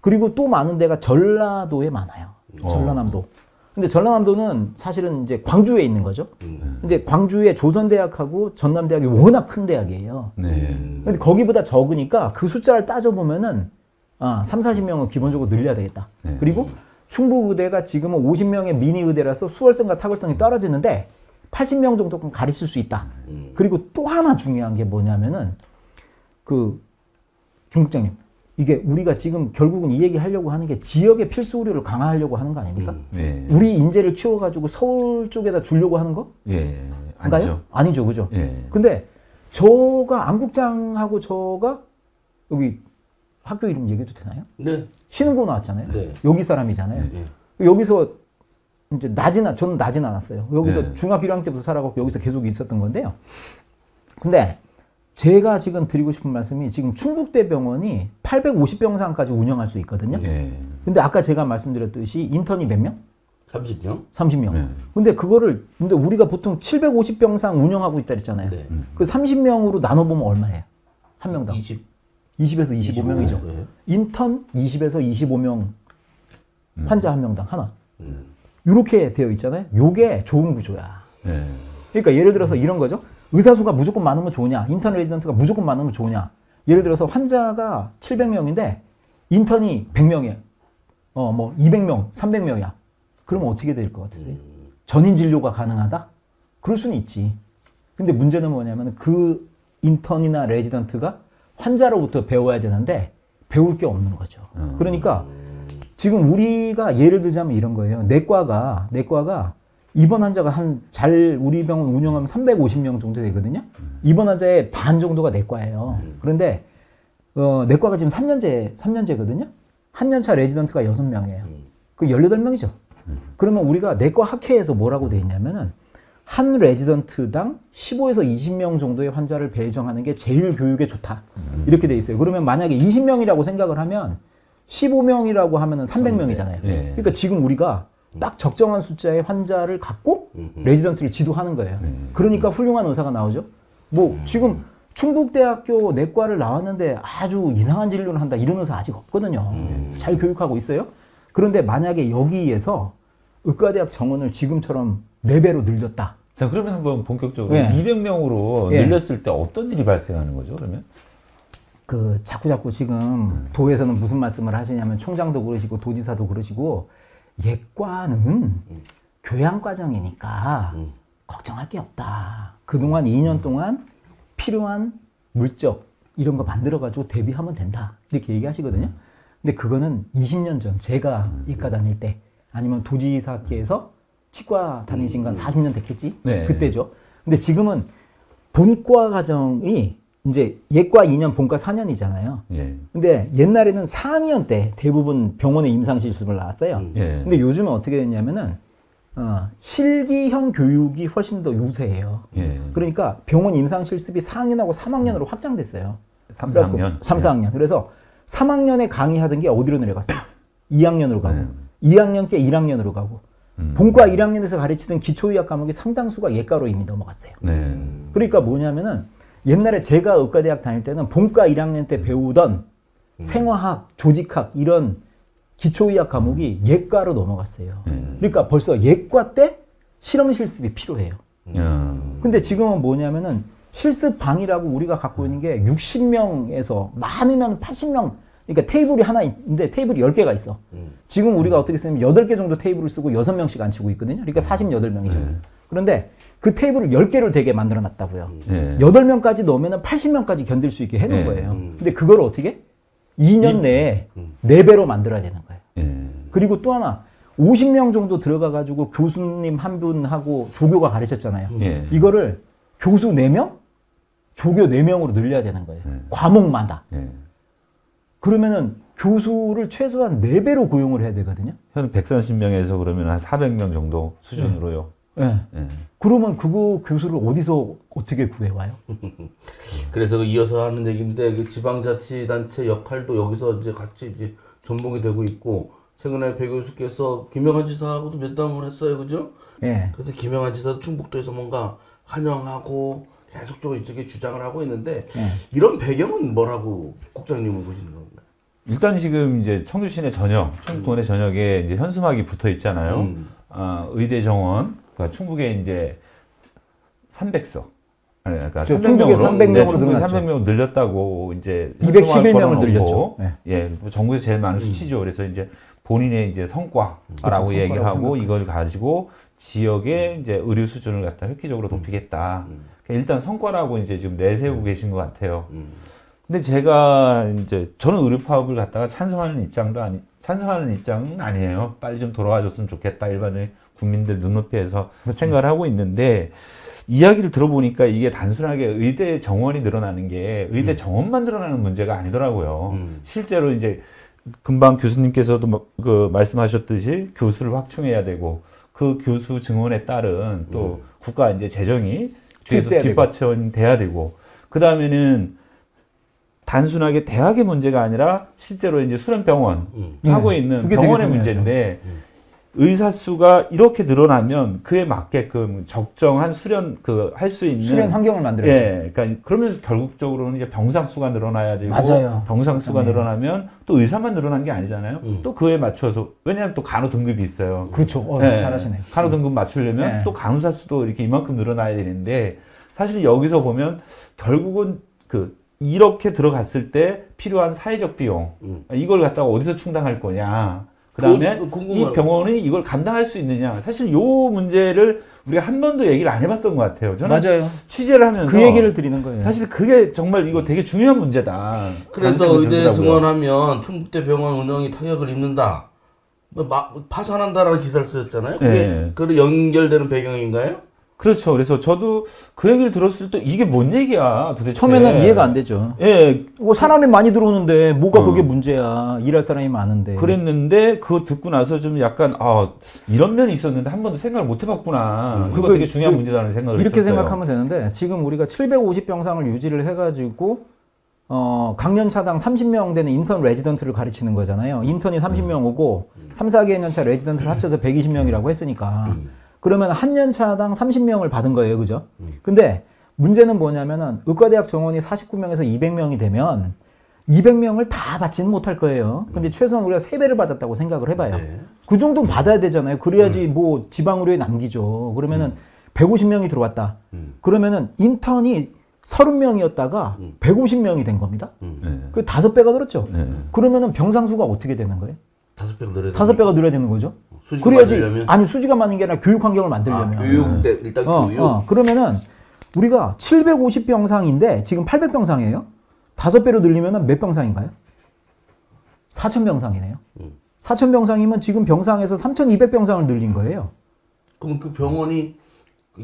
그리고 또 많은 데가 전라도에 많아요. 전라남도. 근데 전라남도는 사실은 이제 광주에 있는 거죠. 근데 광주에 조선대학하고 전남대학이 워낙 큰 대학이에요. 네. 근데 거기보다 적으니까 그 숫자를 따져보면은 30-40명은 기본적으로 늘려야 되겠다. 네. 그리고 충북의대가 지금은 50명의 미니의대라서 수월성과 타결성이 떨어지는데 80명 정도는 가르칠 수 있다. 그리고 또 하나 중요한 게 뭐냐면은 김 국장님 이게 우리가 지금 결국은 이 얘기 하려고 하는 게 지역의 필수 의료를 강화하려고 하는 거 아닙니까? 예. 우리 인재를 키워가지고 서울 쪽에다 주려고 하는 거? 예. 아닌가요? 아니죠. 아니죠, 그죠? 예. 근데 저가 안국장하고 저가 여기 학교 이름 얘기해도 되나요? 네. 신흥고 나왔잖아요. 네. 여기 사람이잖아요. 네. 여기서 이제 저는 나진 않았어요. 여기서 네. 중학교 1학년 때부터 살아갖고 여기서 계속 있었던 건데요. 근데 제가 지금 드리고 싶은 말씀이 지금 충북대병원이 850병상까지 운영할 수 있거든요. 예. 근데 아까 제가 말씀드렸듯이 인턴이 몇 명? 30명? 30명. 네. 근데 근데 우리가 보통 750병상 운영하고 있다 그랬잖아요. 네. 그 30명으로 나눠보면 얼마예요? 한 명당. 20에서 25명이죠. 네. 인턴 20에서 25명 환자 한 명당 하나. 음. 이렇게 되어 있잖아요. 요게 좋은 구조야. 예. 그러니까 예를 들어서 이런 거죠. 의사 수가 무조건 많으면 좋으냐, 인턴 레지던트가 무조건 많으면 좋으냐. 예를 들어서 환자가 700명인데 인턴이 100명이에요. 뭐 200명, 300명이야. 그러면 어떻게 될 것 같으세요? 전인 진료가 가능하다? 그럴 수는 있지. 근데 문제는 뭐냐면 그 인턴이나 레지던트가 환자로부터 배워야 되는데 배울 게 없는 거죠. 그러니까 지금 우리가 예를 들자면 이런 거예요. 내과가 입원 환자가 우리 병원 운영하면 350명 정도 되거든요. 입원 환자의 반 정도가 내과예요. 그런데 내과가 지금 3년제거든요. 한 년 차 레지던트가 6명이에요. 그 18명이죠. 그러면 우리가 내과 학회에서 뭐라고 돼 있냐면은 한 레지던트당 15에서 20명 정도의 환자를 배정하는 게 제일 교육에 좋다. 이렇게 돼 있어요. 그러면 만약에 20명이라고 생각을 하면 15명이라고 하면은 300명이잖아요. 예. 그러니까 지금 우리가 딱 적정한 숫자의 환자를 갖고 레지던트를 지도하는 거예요. 그러니까 훌륭한 의사가 나오죠. 뭐 지금 충북대학교 내과를 나왔는데 아주 이상한 진료를 한다 이런 의사 아직 없거든요. 잘 교육하고 있어요. 그런데 만약에 여기에서 의과대학 정원을 지금처럼 4배로 늘렸다. 자, 그러면 한번 본격적으로 예. 200명으로 예. 늘렸을 때 어떤 일이 발생하는 거죠, 그러면? 자꾸 지금 도에서는 무슨 말씀을 하시냐면 총장도 그러시고 도지사도 그러시고 예과는 교양과정이니까 걱정할 게 없다. 그동안 2년 동안 필요한 물적 이런 거 만들어가지고 대비하면 된다. 이렇게 얘기하시거든요. 근데 그거는 20년 전 제가 이과 다닐 때 아니면 도지사께서 치과 다니신 건 40년 됐겠지? 네. 그때죠. 근데 지금은 본과 과정이 이제 예과 2년, 본과 4년이잖아요. 예. 근데 옛날에는 4학년 때 대부분 병원에 임상실습을 나왔어요. 예. 근데 요즘은 어떻게 됐냐면은 실기형 교육이 훨씬 더 유세해요. 예. 그러니까 병원 임상실습이 4학년하고 3학년으로 확장됐어요. 3, 4학년. 3, 4학년. 그래서 3학년에 강의하던 게 어디로 내려갔어요? 2학년으로 가고, 네. 2학년 게 1학년으로 가고, 본과 1학년에서 가르치던 기초의학 과목이 상당수가 예과로 이미 넘어갔어요. 네. 그러니까 뭐냐면은 옛날에 제가 의과대학 다닐 때는 본과 1학년 때 배우던 생화학, 조직학 이런 기초의학 과목이 예과로 넘어갔어요. 그러니까 벌써 예과 때 실험 실습이 필요해요. 근데 지금은 뭐냐면은 실습방이라고 우리가 갖고 있는 게 60명에서 많으면 80명. 그러니까 테이블이 하나 있는데 테이블이 10개가 있어. 지금 우리가 어떻게 쓰면 8개 정도 테이블을 쓰고 6명씩 앉히고 있거든요. 그러니까 48명이죠. 그런데 그 테이블을 10개를 되게 만들어 놨다고요. 예. 8명까지 넣으면 80명까지 견딜 수 있게 해놓은 예. 거예요. 근데 그걸 어떻게? 2년 내에 4배로 만들어야 되는 거예요. 예. 그리고 또 하나 50명 정도 들어가가지고 교수님 한 분하고 조교가 가르쳤잖아요. 예. 이거를 교수 4명? 조교 4명으로 늘려야 되는 거예요. 과목마다. 예. 그러면은 교수를 최소한 4배로 고용을 해야 되거든요. 현 130명에서 그러면 한 400명 정도 수준으로요. 예. 예. 그러면 그거 교수를 어디서 어떻게 구해와요? 그래서 그 이어서 하는 얘기인데 그 지방자치단체 역할도 여기서 이제 같이 이제 전봉이 되고 있고 최근에 배 교수께서 김영환 지사하고도 면담을 했어요, 그죠? 예. 그래서 김영환 지사도 충북도에서 뭔가 환영하고 계속적으로 이쪽에 주장을 하고 있는데 이런 배경은 뭐라고 국장님은 보시는 건가요? 일단 지금 이제 청주 시내 전역, 충북도내 전역에 이제 현수막이 붙어 있잖아요. 의대 정원, 그러니까 충북에 이제 300석. 그러니까 충북에 300명으로 충북에 늘어났죠. 300명 늘렸다고 이제 211명을 늘렸죠. 네. 예, 뭐 전국에서 제일 많은 수치죠. 그래서 이제 본인의 이제 성과라고 그렇죠, 얘기를 하고 성과라고 이걸 가지고 지역의 이제 의료 수준을 갖다 획기적으로 높이겠다. 그러니까 일단 성과라고 이제 지금 내세우고 계신 것 같아요. 근데 제가 이제 저는 의료 파업을 갖다가 찬성하는 입장은 아니에요. 빨리 좀 돌아와줬으면 좋겠다. 일반적인 국민들 눈높이에서 그렇죠. 생각을 하고 있는데 이야기를 들어보니까 이게 단순하게 의대 정원이 늘어나는 게 의대 정원만 늘어나는 문제가 아니더라고요. 실제로 이제 금방 교수님께서도 말씀하셨듯이 교수를 확충해야 되고 그 교수 증원에 따른 또 국가 이제 재정이 뒤에서 뒷받침돼야 되고 그 다음에는 단순하게 대학의 문제가 아니라 실제로 이제 수련병원 하고 있는 병원의 문제인데 의사 수가 이렇게 늘어나면 그에 맞게끔 적정한 수련 할 수 있는 수련 환경을 만들어야죠. 예, 그러니까 그러면서 결국적으로는 이제 병상 수가 늘어나야 되고 맞아요. 병상 수가 늘어나면 또 의사만 늘어난 게 아니잖아요. 또 그에 맞춰서 왜냐하면 또 간호 등급이 있어요. 그렇죠. 예, 잘하시네. 간호 등급 맞추려면 또 간호사 수도 이렇게 이만큼 늘어나야 되는데 사실 여기서 보면 결국은 이렇게 들어갔을 때 필요한 사회적 비용 이걸 갖다가 어디서 충당할 거냐. 그다음에 이 병원이 이걸 감당할 수 있느냐. 사실 요 문제를 우리가 한 번도 얘기를 안 해봤던 것 같아요. 저는 맞아요. 취재를 하면서 그 얘기를 드리는 거예요. 사실 그게 정말 이거 되게 중요한 문제다. 그래서 의대 증원하면 충북대 병원 운영이 타격을 입는다. 파산한다라는 기사를 쓰셨잖아요. 그게 그 연결되는 배경인가요? 그렇죠. 그래서 저도 그 얘기를 들었을 때 이게 뭔 얘기야 도대체. 처음에는 이해가 안 되죠. 예. 사람이 많이 들어오는데 뭐가 그게 문제야. 일할 사람이 많은데. 그랬는데 그거 듣고 나서 좀 약간 이런 면이 있었는데 한 번도 생각을 못 해봤구나. 그거 되게 중요한 문제다는 생각을 이렇게 했었어요. 생각하면 되는데 지금 우리가 750병상을 유지를 해가지고 강연차당 30명 되는 인턴 레지던트를 가르치는 거잖아요. 인턴이 30명 오고 3, 4개년차 레지던트를 합쳐서 120명이라고 했으니까 그러면 한 년차당 30명을 받은 거예요. 그죠? 근데 문제는 뭐냐면은 의과대학 정원이 49명에서 200명이 되면 200명을 다 받지는 못할 거예요. 근데 최소한 우리가 3배를 받았다고 생각을 해봐요. 그 정도는 받아야 되잖아요. 그래야지 뭐 지방의료에 남기죠. 그러면은 150명이 들어왔다. 그러면은 인턴이 30명이었다가 150명이 된 겁니다. 그 5배가 늘었죠. 그러면은 병상수가 어떻게 되는 거예요? 5배가 늘어야 되는 거죠. 수지가 그래야지 만들려면? 아니 수지가 많은 게 아니라 교육 환경을 만들려면 일단 교육. 그러면은 우리가 750병상인데 지금 800병상이에요. 5배로 늘리면은 몇 병상인가요? 4,000병상이네요. 4,000병상이면 지금 병상에서 3,200병상을 늘린 거예요. 그럼 그 병원이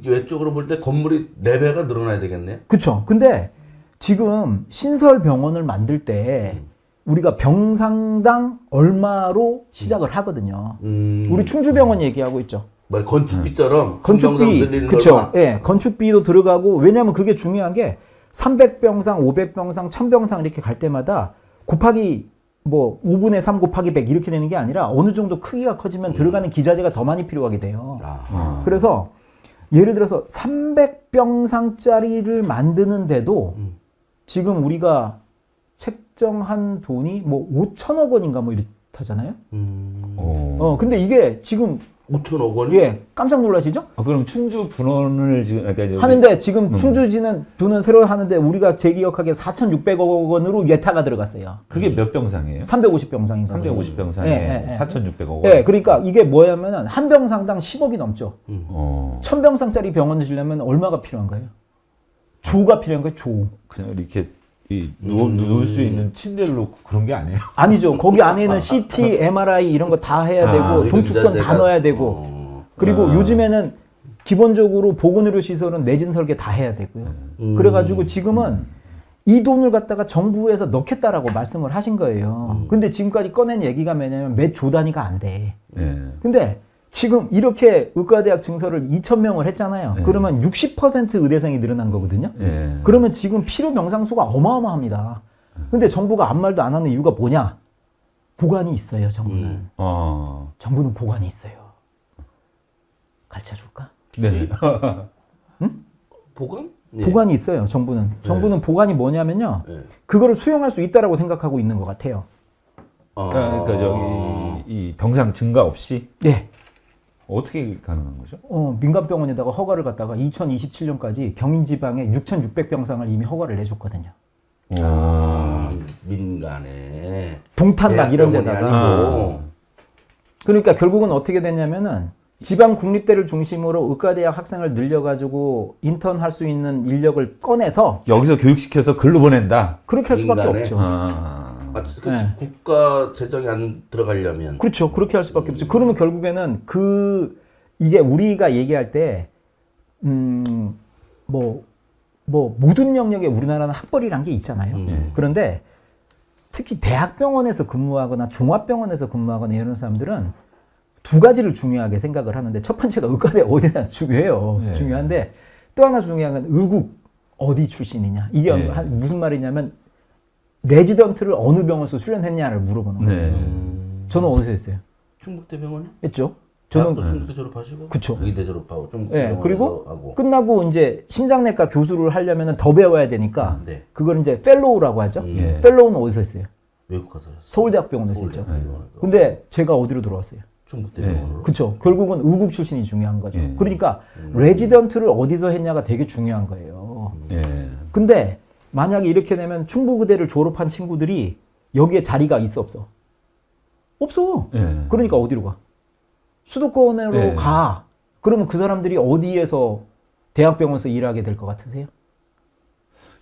외적으로 볼 때 건물이 4배가 늘어나야 되겠네요. 그렇죠. 근데 지금 신설 병원을 만들 때 우리가 병상당 얼마로 시작을 하거든요. 우리 충주병원 얘기하고 있죠. 건축비처럼 건축비, 그렇죠. 예, 건축비도 들어가고 왜냐하면 그게 중요한 게 300병상, 500병상, 1000병상 이렇게 갈 때마다 곱하기 뭐 5분의 3 곱하기 100 이렇게 되는 게 아니라 어느 정도 크기가 커지면 들어가는 기자재가 더 많이 필요하게 돼요. 그래서 예를 들어서 300병상짜리를 만드는데도 지금 우리가 책정한 돈이 뭐 5천억 원인가 뭐 이렇다잖아요. 근데 이게 지금 5천억 원이? 예, 깜짝 놀라시죠? 그럼 충주 분원을 지금 하는데 지금 충주지는 분원 새로 하는데 우리가 제 기억하기에 4,600억 원으로 예타가 들어갔어요. 그게 몇 병상이에요? 350병상인가. 350병상에 4,600억 원. 예, 그러니까 이게 뭐냐면은 한 병상당 10억이 넘죠. 1000병상짜리 병원을 지려면 얼마가 필요한 거예요? 조가 필요한 거예요, 조. 그냥 이렇게 누울 수 있는 침대를 놓고 그런 게 아니에요? 아니죠. 거기 안에는 CT, MRI 이런 거 다 해야 되고 동축선 다 넣어야 되고 그리고 요즘에는 기본적으로 보건의료 시설은 내진 설계 다 해야 되고요. 그래가지고 지금은 이 돈을 갖다가 정부에서 넣겠다라고 말씀을 하신 거예요. 근데 지금까지 꺼낸 얘기가 뭐냐면 몇 조 단위가 안 돼. 근데 지금 이렇게 의과대학 증설을 2,000명을 했잖아요. 그러면 60% 의대생이 늘어난 거거든요. 그러면 지금 필요 병상수가 어마어마합니다. 근데 정부가 아무 말도 안 하는 이유가 뭐냐? 보관이 있어요, 정부는. 정부는 보관이 있어요. 가르쳐 줄까? 네. 응? 보관? 보관이 있어요, 정부는. 정부는 보관이 뭐냐면요. 그거를 수용할 수 있다라고 생각하고 있는 것 같아요. 그러니까 이 병상 증가 없이? 예. 어떻게 가능한 거죠? 민간병원에다가 허가를 갖다가 2027년까지 경인지방에 6,600병상을 이미 허가를 내줬거든요. 민간에 동탄 막 이런 데다가. 아니고. 그러니까 결국은 어떻게 됐냐면은 지방 국립대를 중심으로 의과대학 학생을 늘려가지고 인턴 할 수 있는 인력을 꺼내서 여기서 교육시켜서 글로 보낸다. 그렇게 할 수밖에 인간의? 없죠. 그치. 네. 국가 재정이 안 들어가려면. 그렇죠. 그렇게 할 수밖에 없죠. 그러면 결국에는 이게 우리가 얘기할 때, 모든 영역에 우리나라는 학벌이란 게 있잖아요. 그런데 특히 대학병원에서 근무하거나 종합병원에서 근무하거나 이런 사람들은 두 가지를 중요하게 생각을 하는데 첫 번째가 의과대 어디나 중요해요. 네. 중요한데 또 하나 중요한 건 의국 어디 출신이냐. 이게 네. 무슨 말이냐면 레지던트를 어느 병원에서 수련했냐를 물어보는 거예요. 네. 저는 어디서 했어요? 충북대병원이요? 했죠. 저는 저는 충북대 졸업하시고. 그쵸. 의대 졸업하고 충북대병원에서 네, 그리고 하고. 끝나고 이제 심장내과 교수를 하려면 더 배워야 되니까 네. 그걸 이제 펠로우라고 하죠. 예. 펠로우는 어디서 했어요? 외국 가서 하셨어요. 서울대학병원에서 했죠. 서울대병원에서. 근데 제가 어디로 들어왔어요? 충북대병원으로. 그렇죠. 결국은 의국 출신이 중요한 거죠. 예. 그러니까 레지던트를 어디서 했냐가 되게 중요한 거예요. 예. 근데 만약에 이렇게 되면 충북의대를 졸업한 친구들이 여기에 자리가 있어 없어? 없어. 예. 그러니까 어디로 가? 수도권으로 예. 가. 그러면 그 사람들이 어디에서 대학병원에서 일하게 될 것 같으세요?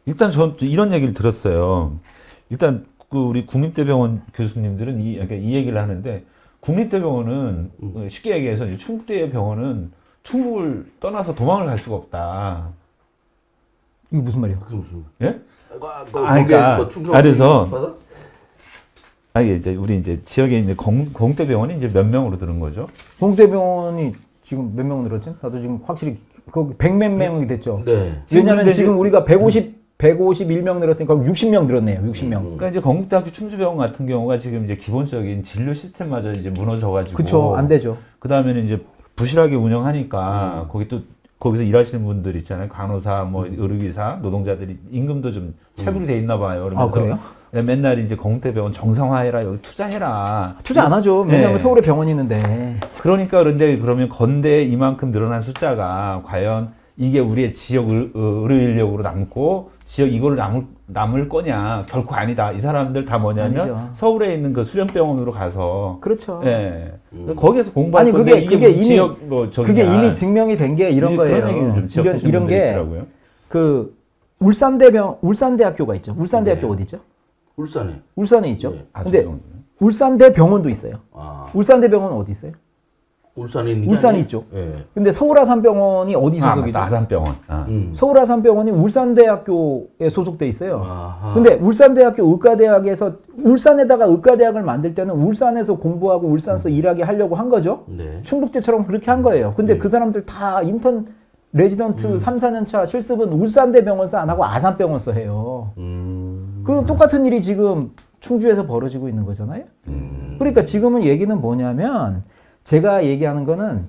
일단 전 이런 얘기를 들었어요. 일단 그 우리 국립대병원 교수님들은 이 얘기를 하는데 국립대병원은 쉽게 얘기해서 이제 충북대 병원은 충북을 떠나서 도망을 갈 수가 없다. 이게 무슨 말이에요? 그게 무슨? 예? 그러니까 그래서 이제 우리 이제 지역에 이제 공대병원이 이제 몇 명으로 드는 거죠? 공대병원이 지금 몇 명 늘었지? 나도 지금 확실히 거기 100몇 명이 됐죠. 네. 왜냐하면 지금 우리가 151명 늘었으니까 60명 늘었네요. 60명. 그러니까 이제 건국대학교 충주병원 같은 경우가 지금 이제 기본적인 진료 시스템마저 이제 무너져가지고. 그쵸. 안 되죠. 그 다음에는 이제 부실하게 운영하니까 거기서 일하시는 분들 있잖아요. 간호사, 뭐 의료기사, 노동자들이 임금도 좀 체불이 돼 있나 봐요. 그러면서 그래요? 맨날 이제 건국대병원 정상화해라, 여기 투자해라. 투자 안 하죠. 왜냐하면 네. 서울에 병원이 있는데. 그러니까 그런데 그러면 건대에 이만큼 늘어난 숫자가 과연 이게 우리의 지역 의료 인력으로 남고 지역 이걸 남을 거냐? 결코 아니다. 이 사람들 다 뭐냐면 아니죠. 서울에 있는 그 수련병원으로 가서 그렇죠. 예. 거기에서 공부할 아니, 건데 그게 이게 이미- 지역 뭐 그게 이미 증명이 된 게 이런 거예요. 그런 얘기를 좀 지적하시는 이런 분들이 게 있더라고요. 그 울산대학교가 있죠. 울산대학교 네. 어디 있죠? 울산에. 울산에 있죠. 네. 근데 울산대병원도 있어요. 아, 울산대병원은 어디 있어요? 울산에 있는 게 울산이 아니에요? 있죠. 예. 근데 서울아산병원이 어디 아, 소속이죠? 맞다. 아산병원. 서울아산병원이 울산대학교에 소속돼 있어요. 아하. 근데 울산대학교 의과대학에서 울산에다가 의과대학을 만들 때는 울산에서 공부하고 울산에서 일하게 하려고 한 거죠. 네. 충북대처럼 그렇게 한 거예요. 근데 네. 그 사람들 다 인턴 레지던트 3, 4년 차 실습은 울산대병원서 안 하고 아산병원서 해요. 그 똑같은 일이 지금 충주에서 벌어지고 있는 거잖아요. 그러니까 지금은 얘기는 뭐냐면 제가 얘기하는 거는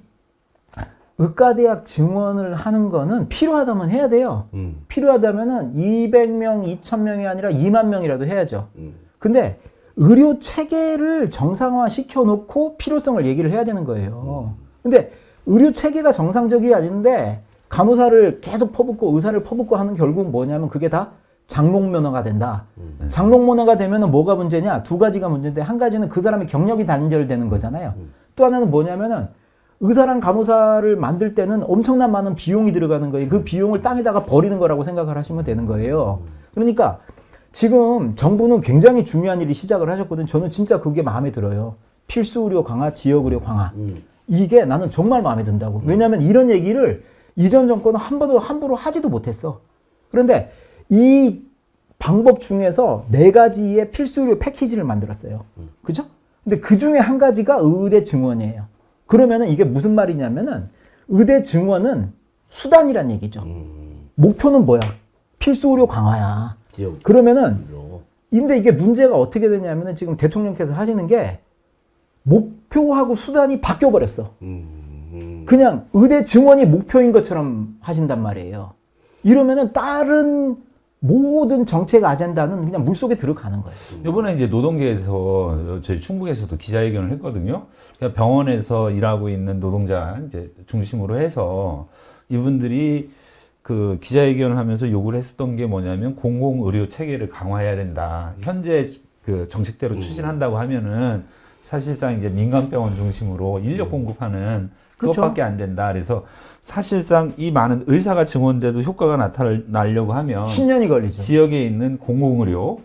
의과대학 증원을 하는 거는 필요하다면 해야 돼요. 필요하다면은 200명, 2000명이 아니라 2만 명이라도 해야죠. 근데 의료 체계를 정상화 시켜놓고 필요성을 얘기를 해야 되는 거예요. 근데 의료 체계가 정상적이 아닌데 간호사를 계속 퍼붓고 의사를 퍼붓고 하는 결국은 뭐냐면 그게 다 장롱면허가 된다. 장롱면허가 되면은 뭐가 문제냐? 두 가지가 문제인데 한 가지는 그 사람의 경력이 단절되는 거잖아요. 또 하나는 뭐냐면은 의사랑 간호사를 만들 때는 엄청난 많은 비용이 들어가는 거예요. 그 비용을 땅에다가 버리는 거라고 생각을 하시면 되는 거예요. 그러니까 지금 정부는 굉장히 중요한 일이 시작을 하셨거든요. 저는 진짜 그게 마음에 들어요. 필수 의료 강화, 지역 의료 강화. 이게 나는 정말 마음에 든다고. 왜냐하면 이런 얘기를 이전 정권은 한 번도 함부로 하지도 못했어. 그런데 이 방법 중에서 4가지의 필수 의료 패키지를 만들었어요. 그죠? 근데 그 중에 한 가지가 의대 증원이에요. 그러면은 이게 무슨 말이냐면은 의대 증원은 수단이란 얘기죠. 목표는 뭐야? 필수 의료 강화야. 지역. 그러면은 근데 이게 문제가 어떻게 되냐면은 지금 대통령께서 하시는 게 목표하고 수단이 바뀌어 버렸어. 그냥 의대 증원이 목표인 것처럼 하신단 말이에요. 이러면은 다른 모든 정책 아젠다는 그냥 물속에 들어가는 거예요. 이번에 이제 노동계에서 저희 충북에서도 기자회견을 했거든요. 그러니까 병원에서 일하고 있는 노동자 이제 중심으로 해서 이분들이 그 기자회견을 하면서 요구를 했었던 게 뭐냐면 공공의료 체계를 강화해야 된다. 현재 그 정책대로 추진한다고 하면은 사실상 이제 민간병원 중심으로 인력 공급하는 그것밖에 안 된다. 그래서 사실상 이 많은 의사가 증원돼도 효과가 나타나려고 하면 10년이 걸리죠. 지역에 있는 공공의료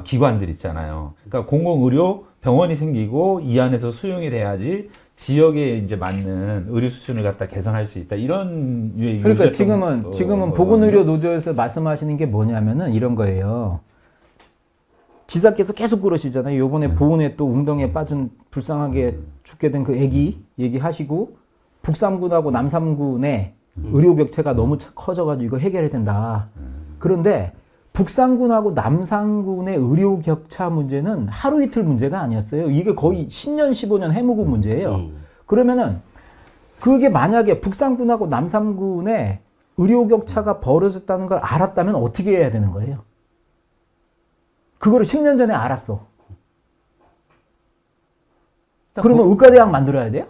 기관들 있잖아요. 그러니까 공공의료 병원이 생기고 이 안에서 수용이 돼야지 지역에 이제 맞는 의료 수준을 갖다 개선할 수 있다. 이런 유의 그러니까 지금은 보건의료 노조에서 말씀하시는 게 뭐냐면은 이런 거예요. 지사께서 계속 그러시잖아요. 요번에 보은에 또 웅덩이에 빠진 불쌍하게 죽게 된 그 애기 얘기하시고 북3군하고 남3군의 의료 격차가 너무 커져가지고 이거 해결해야 된다. 그런데 북3군하고 남3군의 의료 격차 문제는 하루 이틀 문제가 아니었어요. 이게 거의 10년, 15년 해묵은 문제예요. 그러면은 그게 만약에 북3군하고 남3군의 의료 격차가 벌어졌다는 걸 알았다면 어떻게 해야 되는 거예요? 그거를 10년 전에 알았어. 그러면 의과대학 만들어야 돼요?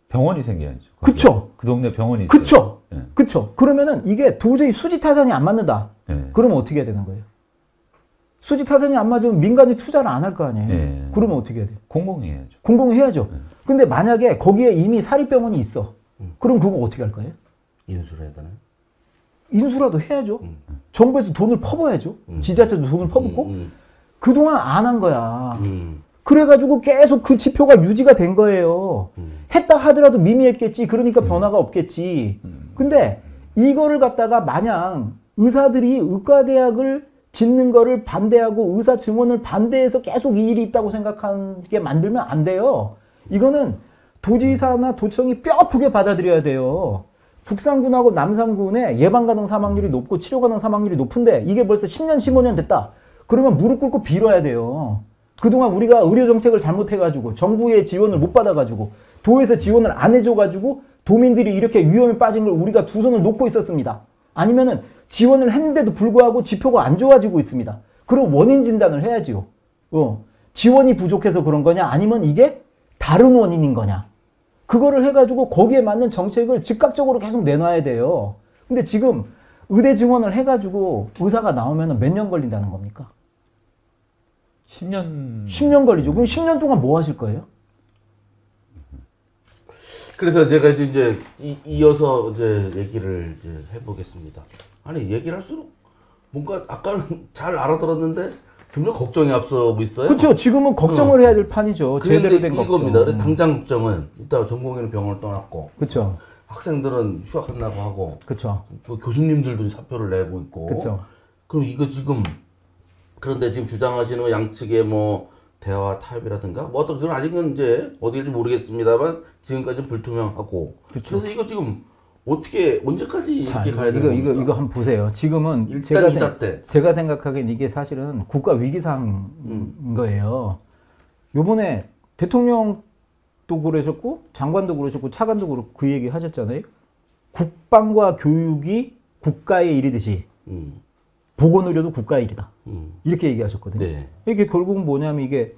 병원이 생겨야죠. 그쵸. 그 동네 병원이 있어요. 그쵸. 네. 그쵸. 그러면은 이게 도저히 수지타산이 안 맞는다. 네. 그러면 어떻게 해야 되는 거예요? 수지타산이 안 맞으면 민간이 투자를 안 할 거 아니에요. 네. 그러면 어떻게 해야 돼요? 공공해야죠. 공공이 해야죠. 근데 만약에 거기에 이미 사립병원이 있어. 그럼 그거 어떻게 할 거예요? 인수를 해야 되나요? 인수라도 해야죠. 정부에서 돈을 퍼부어야죠. 지자체도 돈을 퍼붓고. 그동안 안 한 거야. 그래가지고 계속 그 지표가 유지가 된 거예요. 했다 하더라도 미미했겠지. 그러니까 변화가 없겠지. 근데 이거를 갖다가 마냥 의사들이 의과대학을 짓는 거를 반대하고 의사 증원을 반대해서 계속 이 일이 있다고 생각하게 만들면 안 돼요. 이거는 도지사나 도청이 뼈아프게 받아들여야 돼요. 북3군하고 남3군의 예방가능 사망률이 높고 치료가능 사망률이 높은데 이게 벌써 10년, 15년 됐다. 그러면 무릎 꿇고 빌어야 돼요. 그동안 우리가 의료정책을 잘못해가지고 정부의 지원을 못 받아가지고 도에서 지원을 안 해줘가지고 도민들이 이렇게 위험에 빠진 걸 우리가 두 손을 놓고 있었습니다. 아니면은 지원을 했는데도 불구하고 지표가 안 좋아지고 있습니다. 그럼 원인 진단을 해야지요. 지원이 부족해서 그런 거냐 아니면 이게 다른 원인인 거냐. 그거를 해가지고 거기에 맞는 정책을 즉각적으로 계속 내놔야 돼요. 근데 지금 의대 증원을 해가지고 의사가 나오면 몇 년 걸린다는 겁니까? 10년 걸리죠. 그럼 10년 동안 뭐 하실 거예요? 그래서 제가 이제 이어서 이제 얘기를 이제 해보겠습니다. 아니 얘기를 할수록 뭔가 아까는 잘 알아들었는데 점점 걱정이 앞서고 있어요. 그렇죠. 지금은 걱정을 해야 될 판이죠. 제대로 된 걱정. 이겁니다. 그래서 당장 걱정은 이따 전공의는 병원을 떠났고, 그렇죠. 학생들은 휴학한다고 하고, 그렇죠. 또 교수님들도 사표를 내고 있고. 그렇죠. 그럼 이거 지금 그런데 지금 주장하시는 거 양측의 뭐 대화 타협이라든가 뭐 어떤 그건 아직은 이제 어디일지 모르겠습니다만 지금까지는 불투명하고. 그렇죠. 그래서 이거 지금 어떻게 언제까지 자, 이렇게 가야 되는 겁니까? 이거 한번 보세요. 지금은 일단 이사 때 제가 생각하기엔 이게 사실은 국가 위기상인 거예요. 요번에 대통령도 그러셨고 장관도 그러셨고 차관도 그 얘기 하셨잖아요. 국방과 교육이 국가의 일이듯이 보건의료도 국가의 일이다. 이렇게 얘기하셨거든요. 네. 이게 결국은 뭐냐면 이게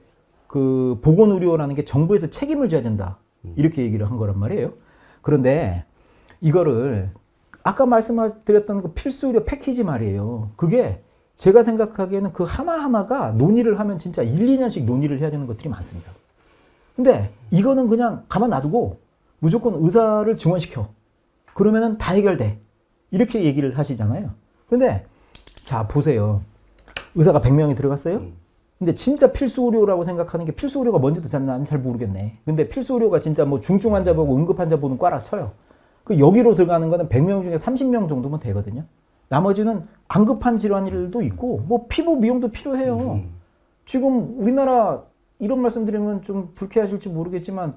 그 보건의료라는 게 정부에서 책임을 져야 된다. 이렇게 얘기를 한 거란 말이에요. 그런데 이거를 아까 말씀드렸던 그 필수의료 패키지 말이에요. 그게 제가 생각하기에는 그 하나하나가 논의를 하면 진짜 1, 2년씩 논의를 해야 되는 것들이 많습니다. 근데 이거는 그냥 가만 놔두고 무조건 의사를 증원시켜. 그러면은 다 해결돼. 이렇게 얘기를 하시잖아요. 근데 자 보세요. 의사가 100명이 들어갔어요? 근데 진짜 필수의료라고 생각하는 게 필수의료가 뭔지도 나는 잘 모르겠네. 근데 필수의료가 진짜 뭐 중증 환자 보고 응급 환자 보는 과라 쳐요. 그 여기로 들어가는 거는 100명 중에 30명 정도면 되거든요. 나머지는 안 급한 질환들도 있고 뭐 피부 미용도 필요해요. 지금 우리나라 이런 말씀 드리면 좀 불쾌하실지 모르겠지만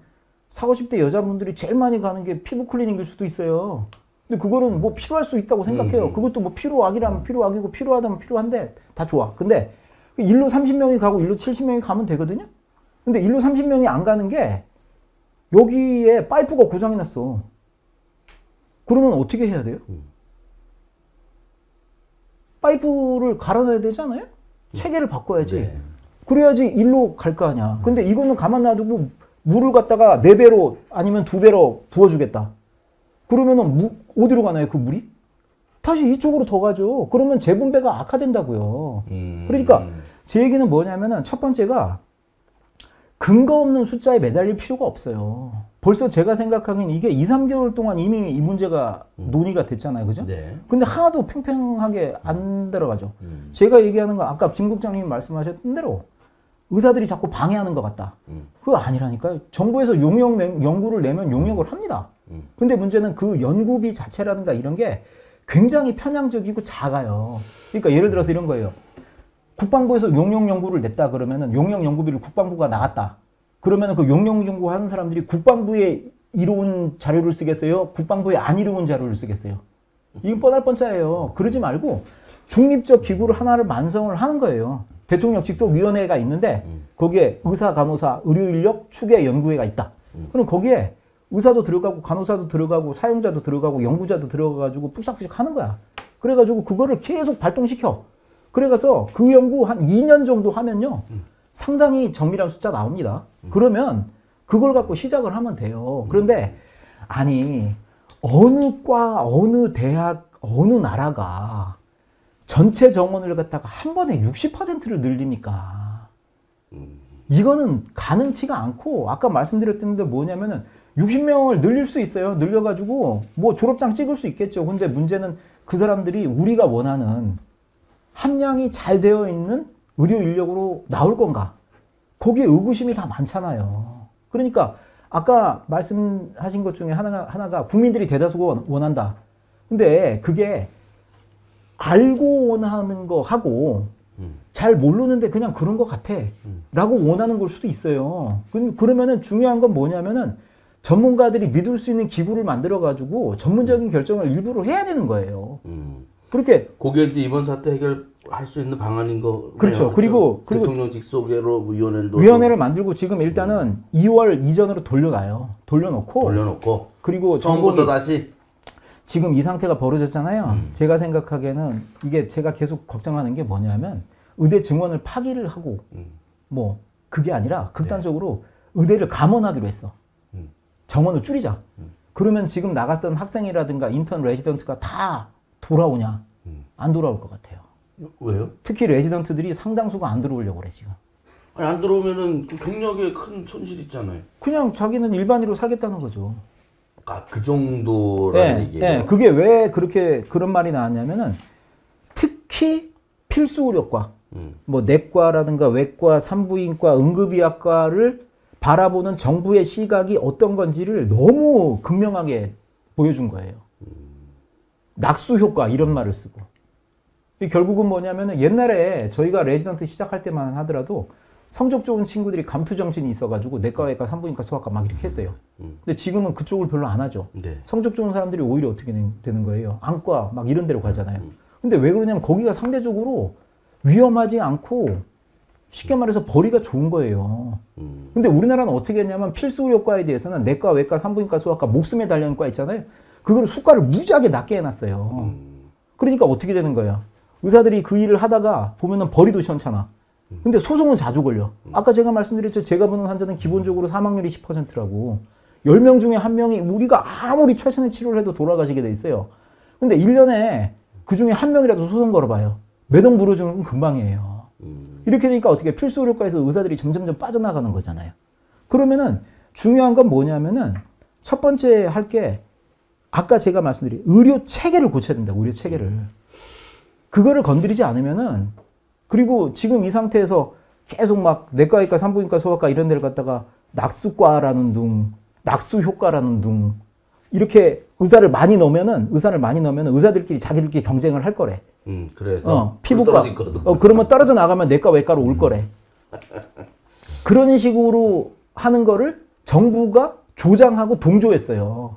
40, 50대 여자분들이 제일 많이 가는 게 피부 클리닉일 수도 있어요. 근데 그거는 뭐 필요할 수 있다고 생각해요. 그것도 뭐 필요악이라면 필요악이고 필요하다면 필요한데 다 좋아. 근데 일로 30명이 가고 일로 70명이 가면 되거든요. 근데 일로 30명이 안 가는 게 여기에 파이프가 고장이 났어. 그러면 어떻게 해야 돼요? 파이프를 갈아놔야 되잖아요? 체계를 바꿔야지. 네. 그래야지 일로 갈 거 아니야. 근데 이거는 가만 놔두고 물을 갖다가 4배로 아니면 2배로 부어주겠다. 그러면은 어디로 가나요, 그 물이? 다시 이쪽으로 더 가죠. 그러면 재분배가 악화된다고요. 그러니까 제 얘기는 뭐냐면은 첫 번째가 근거 없는 숫자에 매달릴 필요가 없어요. 벌써 제가 생각하기엔 이게 2, 3개월 동안 이미 이 문제가 논의가 됐잖아요. 그죠? 네. 근데 하나도 팽팽하게 안 들어가죠. 제가 얘기하는 건 아까 김 국장님이 말씀하셨던 대로 의사들이 자꾸 방해하는 것 같다. 그거 아니라니까요. 정부에서 연구를 내면 용역을 합니다. 근데 문제는 그 연구비 자체라든가 이런 게 굉장히 편향적이고 작아요. 그러니까 예를 들어서 이런 거예요. 국방부에서 용역 연구를 냈다 그러면은 용역 연구비를 국방부가 나갔다. 그러면은 그 용역 연구하는 사람들이 국방부에 이로운 자료를 쓰겠어요? 국방부에 안 이로운 자료를 쓰겠어요? 이건 뻔할 뻔짜예요. 그러지 말고 중립적 기구를 하나를 만성을 하는 거예요. 대통령 직속위원회가 있는데 거기에 의사, 간호사, 의료인력 추계 연구회가 있다. 그럼 거기에 의사도 들어가고 간호사도 들어가고 사용자도 들어가고 연구자도 들어가가지고 푸샥푸샥 하는 거야. 그래가지고 그거를 계속 발동시켜. 그래가서 그 연구 한 2년 정도 하면요. 상당히 정밀한 숫자 나옵니다. 그러면 그걸 갖고 시작을 하면 돼요. 그런데 아니 어느 과, 어느 대학, 어느 나라가 전체 정원을 갖다가 한 번에 60%를 늘리니까 이거는 가능치가 않고 아까 말씀드렸던 데 뭐냐면은 60명을 늘릴 수 있어요. 늘려가지고 뭐 졸업장 찍을 수 있겠죠. 근데 문제는 그 사람들이 우리가 원하는 함량이 잘 되어 있는 의료 인력으로 나올 건가? 거기에 의구심이 다 많잖아요. 그러니까 아까 말씀하신 것 중에 하나가 국민들이 대다수가 원한다. 근데 그게 알고 원하는 거 하고 잘 모르는데 그냥 그런 것 같아 라고 원하는 걸 수도 있어요. 그러면은 중요한 건 뭐냐면은 전문가들이 믿을 수 있는 기구를 만들어 가지고 전문적인 결정을 일부러 해야 되는 거예요. 그렇게 그게 이제 이번 사태 해결할 수 있는 방안인 거. 그렇죠. 그리고 대통령 직속으로 위원회를 만들고 지금 일단은 2월 이전으로 돌려놓고 그리고 처음부터 다시 지금 이 상태가 벌어졌잖아요. 제가 생각하기에는 이게 제가 계속 걱정하는 게 뭐냐면 의대 증원을 파기를 하고 뭐 그게 아니라 극단적으로 의대를 감원하기로 했어. 정원을 줄이자. 그러면 지금 나갔던 학생이라든가 인턴 레지던트가 다 돌아오냐? 안 돌아올 것 같아요. 왜요? 특히 레지던트들이 상당수가 안 들어오려고 그래 지금. 아니, 안 들어오면은 그 경력에 큰 손실 있잖아요. 그냥 자기는 일반의로 살겠다는 거죠. 아, 그 정도라는 얘기예요. 네, 그게 왜 그렇게 그런 말이 나왔냐면은 특히 필수 의료과, 뭐 내과라든가 외과, 산부인과, 응급의학과를 바라보는 정부의 시각이 어떤 건지를 너무 극명하게 보여준 거예요. 낙수 효과 이런 말을 쓰고. 결국은 뭐냐면은 옛날에 저희가 레지던트 시작할 때만 하더라도 성적 좋은 친구들이 감투정신이 있어가지고 내과, 외과, 산부인과, 소아과 막 이렇게 했어요. 근데 지금은 그쪽을 별로 안 하죠. 네. 성적 좋은 사람들이 오히려 어떻게 되는 거예요? 안과 막 이런 데로 가잖아요. 근데 왜 그러냐면 거기가 상대적으로 위험하지 않고 쉽게 말해서 벌이가 좋은 거예요. 근데 우리나라는 어떻게 했냐면 필수 의료과에 대해서는 내과, 외과, 산부인과, 소아과, 목숨에 달려있는 과 있잖아요. 그걸 수가를 무지하게 낮게 해놨어요. 그러니까 어떻게 되는 거예요? 의사들이 그 일을 하다가 보면은 벌이도 시원찮아. 근데 소송은 자주 걸려. 아까 제가 말씀드렸죠. 제가 보는 환자는 기본적으로 사망률이 10%라고. 10명 중에 1명이 우리가 아무리 최선의 치료를 해도 돌아가시게 돼 있어요. 근데 1년에 그 중에 1명이라도 소송 걸어봐요. 매동 불어주는 건 금방이에요. 이렇게 되니까 어떻게 필수 의료과에서 의사들이 점점점 빠져나가는 거잖아요. 그러면은 중요한 건 뭐냐면은 첫 번째 할 게 아까 제가 말씀드린 의료 체계를 고쳐야 된다. 의료 체계를. 그거를 건드리지 않으면은 그리고 지금 이 상태에서 계속 막 내과외과, 산부인과, 소아과 이런 데를 갖다가 낙수과라는 둥, 낙수 효과라는 둥 이렇게 의사를 많이 넣으면은 의사들끼리 자기들끼리 경쟁을 할 거래. 그래서 피부과 그러면 떨어져 나가면 내과 외과로 올 거래. 그런 식으로 하는 거를 정부가 조장하고 동조했어요.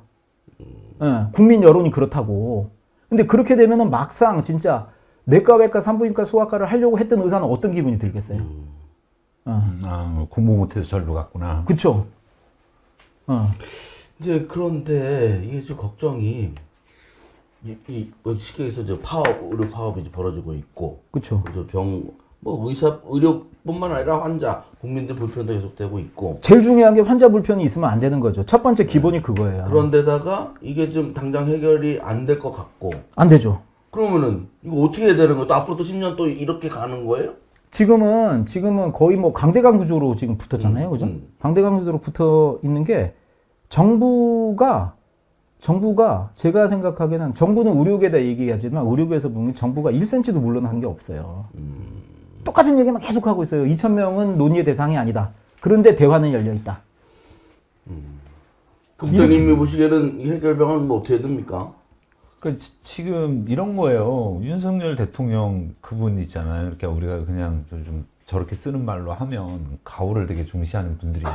국민 여론이 그렇다고. 근데 그렇게 되면은 막상 진짜 내과 외과 산부인과 소아과를 하려고 했던 의사는 어떤 기분이 들겠어요? 공부 못해서 절로 갔구나. 그렇죠. 이제 그런데 이게 좀 걱정이 이 시계에서 이제 의료 파업이 이제 벌어지고 있고, 그렇죠. 의료뿐만 아니라 환자, 국민들 불편도 계속되고 있고. 제일 중요한 게 환자 불편이 있으면 안 되는 거죠. 첫 번째 기본이 그거예요. 그런데다가 이게 좀 당장 해결이 안 될 것 같고. 안 되죠. 그러면은 이거 어떻게 해야 되는 거예요? 또 앞으로 또 10년 또 이렇게 가는 거예요? 지금은 거의 뭐 강대강 구조로 지금 붙었잖아요. 그죠? 강대강 구조로 붙어 있는 게 정부가 제가 생각하기에는 정부는 의료계에다 얘기하지만 의료계에서 보면 정부가 1cm도 물러난 게 없어요. 똑같은 얘기만 계속하고 있어요. 2,000명은 논의의 대상이 아니다. 그런데 대화는 열려 있다. 국장님이 보시기에는 이 해결 방안은 뭐 어떻게 됩니까? 그러니까 지금 이런 거예요. 윤석열 대통령 그분 있잖아요. 이렇게 우리가 그냥 좀 저렇게 쓰는 말로 하면 가오를 되게 중시하는 분들인데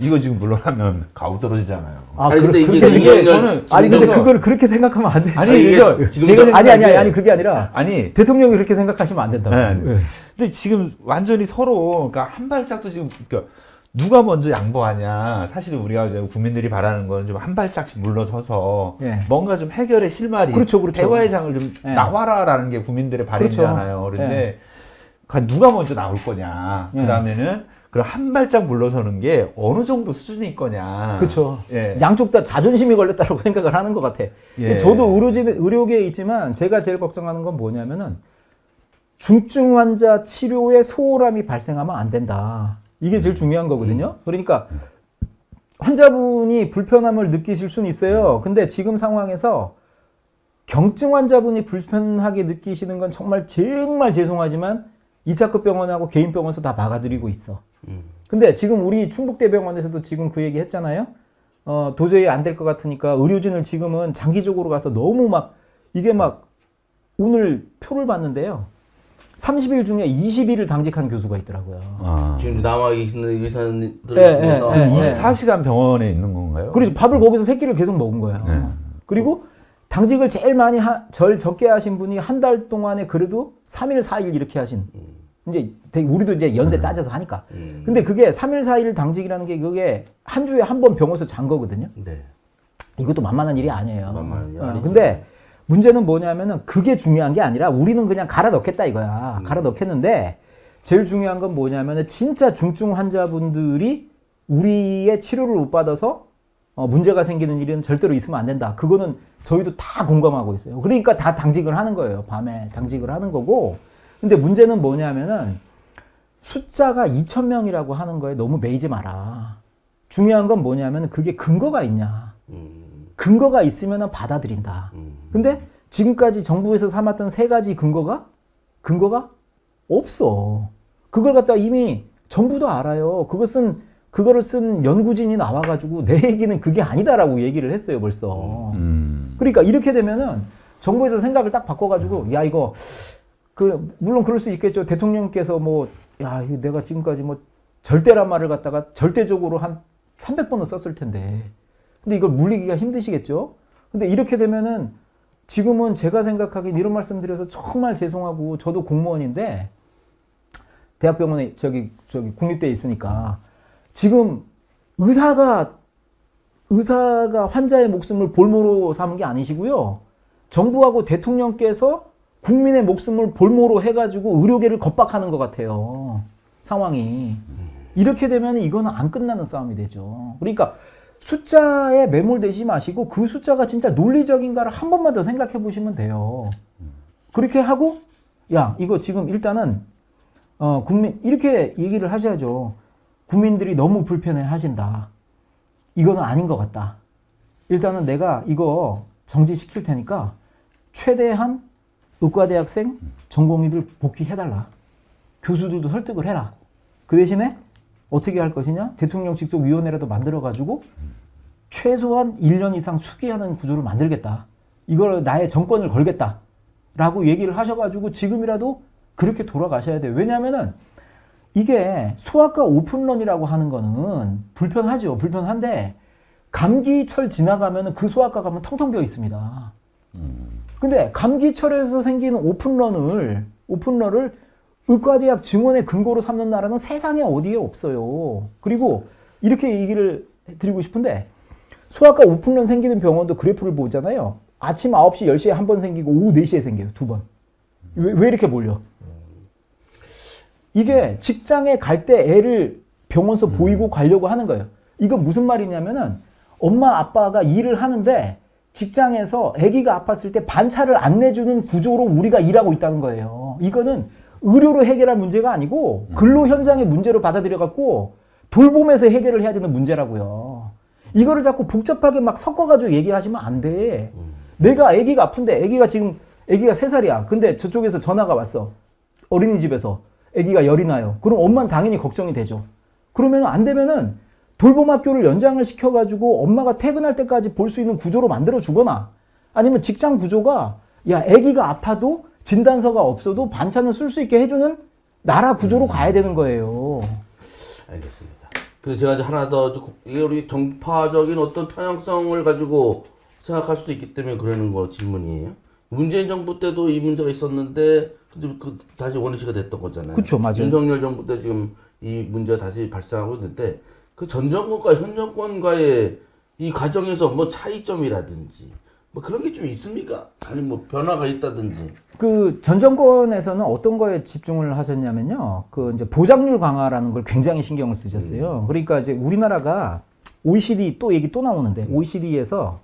이거 지금 물러나면 가오 떨어지잖아요. 아니 근데 이게 저는 아니 근데 그걸 그렇게 생각하면 안 되지. 아니 이거 지금 아니 그게 아니라 아니 대통령이 그렇게 생각하시면 안 된다고. 네. 네. 근데 지금 완전히 서로 그러니까 한 발짝도 지금 그러니까 누가 먼저 양보하냐. 사실 우리가 이제 국민들이 바라는 거는 좀 한 발짝씩 물러서서 예. 뭔가 좀 해결의 실마리, 그렇죠. 대화의 장을 좀 예. 나와라라는 게 국민들의 바람이잖아요. 그렇죠. 그런데 누가 먼저 나올 거냐. 예. 그다음에는 그럼 한 발짝 물러서는 게 어느 정도 수준일 거냐. 그렇죠. 예. 양쪽 다 자존심이 걸렸다고 생각을 하는 것 같아. 예. 저도 의료계에 있지만 제가 제일 걱정하는 건 뭐냐면은 중증 환자 치료에 소홀함이 발생하면 안 된다. 이게 제일 중요한 거거든요. 그러니까 환자분이 불편함을 느끼실 수는 있어요. 근데 지금 상황에서 경증 환자분이 불편하게 느끼시는 건 정말 죄송하지만 2차급 병원하고 개인 병원에서 다 막아드리고 있어. 근데 지금 우리 충북대병원에서도 지금 그 얘기 했잖아요. 도저히 안 될 것 같으니까 의료진을 지금은 장기적으로 가서 너무 이게 오늘 표를 봤는데요. 30일 중에 20일을 당직한 교수가 있더라고요. 지금 남아 계시는 의사들 중에서 24시간 병원에 있는 건가요? 그리고 밥을 거기서 3끼를 계속 먹은 거예요. 네. 그리고 당직을 제일 많이 적게 하신 분이 한 달 동안에 그래도 3일, 4일 이렇게 하신. 이제 우리도 이제 연세 따져서 하니까. 근데 그게 3일, 4일 당직이라는 게 그게 한 주에 한 번 병원에서 잔 거거든요. 네. 이것도 만만한 일이 아니에요. 만만한 일이 아니죠. 근데 문제는 뭐냐면은 그게 중요한 게 아니라 우리는 그냥 갈아 넣겠다 이거야. 갈아 넣겠는데 제일 중요한 건 뭐냐면은 진짜 중증 환자분들이 우리의 치료를 못 받아서 문제가 생기는 일은 절대로 있으면 안 된다. 그거는 저희도 다 공감하고 있어요. 그러니까 다 당직을 하는 거예요. 밤에 당직을 하는 거고. 근데 문제는 뭐냐면은 숫자가 2,000명이라고 하는 거에 너무 매이지 마라. 중요한 건 뭐냐면 그게 근거가 있냐. 근거가 있으면 받아들인다. 근데 지금까지 정부에서 삼았던 3가지 근거가 없어. 그걸 갖다 이미 정부도 알아요. 그거를 쓴 연구진이 나와가지고 내 얘기는 그게 아니다라고 얘기를 했어요, 벌써. 그러니까 이렇게 되면은 정부에서 생각을 딱 바꿔가지고 야 이거 물론 그럴 수 있겠죠. 대통령께서 야 이거 내가 지금까지 절대란 말을 갖다가 절대적으로 한 300번은 썼을 텐데. 근데 이걸 물리기가 힘드시겠죠? 근데 이렇게 되면은 지금은 제가 생각하기엔 이런 말씀 드려서 정말 죄송하고 저도 공무원인데 대학병원에 저기 국립대에 있으니까 지금 의사가 환자의 목숨을 볼모로 삼은 게 아니시고요. 정부하고 대통령께서 국민의 목숨을 볼모로 해가지고 의료계를 겁박하는 것 같아요. 상황이. 이렇게 되면 이거는 안 끝나는 싸움이 되죠. 그러니까 숫자에 매몰되지 마시고 그 숫자가 진짜 논리적인가를 한 번만 더 생각해 보시면 돼요. 그렇게 하고 야 이거 지금 일단은 이렇게 얘기를 하셔야죠. 국민들이 너무 불편해 하신다. 이거는 아닌 것 같다. 일단은 내가 이거 정지시킬 테니까 최대한 의과대학생 전공의들 복귀해달라. 교수들도 설득을 해라. 그 대신에 어떻게 할 것이냐? 대통령 직속 위원회라도 만들어가지고 최소한 1년 이상 수기하는 구조를 만들겠다. 이걸 나의 정권을 걸겠다. 라고 얘기를 하셔가지고 지금이라도 그렇게 돌아가셔야 돼요. 왜냐하면은 이게 소아과 오픈런이라고 하는 거는 불편하죠. 불편한데 감기철 지나가면은 그 소아과 가면 텅텅 비어 있습니다. 근데 감기철에서 생기는 오픈런을 의과대학 증원의 근거로 삼는 나라는 세상에 어디에 없어요. 그리고 이렇게 얘기를 드리고 싶은데 소아과 오픈런 생기는 병원도 그래프를 보잖아요. 아침 9시, 10시에 한 번 생기고 오후 4시에 생겨요. 2번. 왜 이렇게 몰려? 이게 직장에 갈 때 애를 병원서 보이고 가려고 하는 거예요. 이건 무슨 말이냐면은 엄마 아빠가 일을 하는데 직장에서 아기가 아팠을 때 반차를 안 내주는 구조로 우리가 일하고 있다는 거예요. 이거는 의료로 해결할 문제가 아니고 근로 현장의 문제로 받아들여갖고 돌봄에서 해결을 해야 되는 문제라고요. 이거를 자꾸 복잡하게 막 섞어가지고 얘기하시면 안 돼. 내가 아기가 아픈데 아기가 3살이야. 근데 저쪽에서 전화가 왔어. 어린이집에서 아기가 열이 나요. 그럼 엄마는 당연히 걱정이 되죠. 그러면 안 되면은 돌봄 학교를 연장을 시켜가지고 엄마가 퇴근할 때까지 볼 수 있는 구조로 만들어 주거나 아니면 직장 구조가 야 아기가 아파도 진단서가 없어도 반찬을 쓸 수 있게 해주는 나라 구조로 가야 되는 거예요. 알겠습니다. 근데 제가 이제 하나 더 이게 우리 정파적인 어떤 편향성을 가지고 생각할 수도 있기 때문에 그러는 거 질문이에요. 문재인 정부 때도 이 문제가 있었는데 근데 다시 원위시가 됐던 거잖아요. 그렇죠, 맞아요. 윤석열 정부 때 지금 이 문제가 다시 발생하고 있는데 그 전 정권과 현 정권과의 이 과정에서 뭐 차이점이라든지 뭐 그런 게 좀 있습니까? 아니 뭐 변화가 있다든지. 그 전 정권에서는 어떤 거에 집중을 하셨냐면요. 그 이제 보장률 강화라는 걸 굉장히 신경을 쓰셨어요. 그러니까 이제 우리나라가 OECD 또 얘기 또 나오는데 OECD에서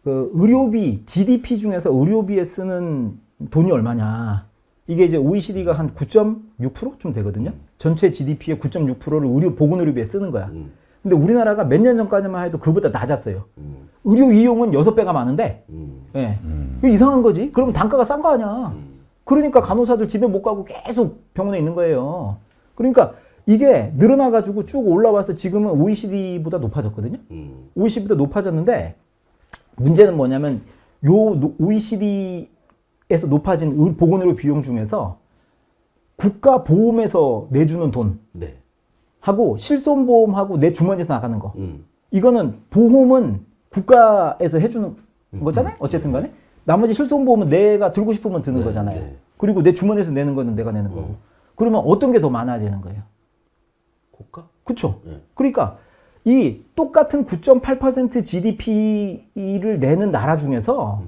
그 의료비 GDP 중에서 의료비에 쓰는 돈이 얼마냐. 이게 이제 OECD가 한 9.6%쯤 되거든요. 전체 GDP의 9.6%를 보건의료비에 쓰는 거야. 근데 우리나라가 몇 년 전까지만 해도 그보다 낮았어요. 의료 이용은 6배가 많은데, 예. 이거 이상한 거지? 그러면 단가가 싼 거 아니야. 그러니까 간호사들 집에 못 가고 계속 병원에 있는 거예요. 그러니까 이게 늘어나가지고 쭉 올라와서 지금은 OECD보다 높아졌거든요. OECD보다 높아졌는데, 문제는 뭐냐면, 요 OECD에서 높아진 보건의료 비용 중에서 국가 보험에서 내주는 돈, 네. 하고 실손보험하고 내 주머니에서 나가는 거. 이거는 보험은 국가에서 해주는 거잖아요. 어쨌든 간에. 나머지 실손보험은 내가 들고 싶으면 드는 거잖아요. 네. 그리고 내 주머니에서 내는 거는 내가 내는 거고. 그러면 어떤 게 더 많아야 되는 거예요? 국가? 그렇죠. 네. 그러니까 이 똑같은 9.8% GDP를 내는 나라 중에서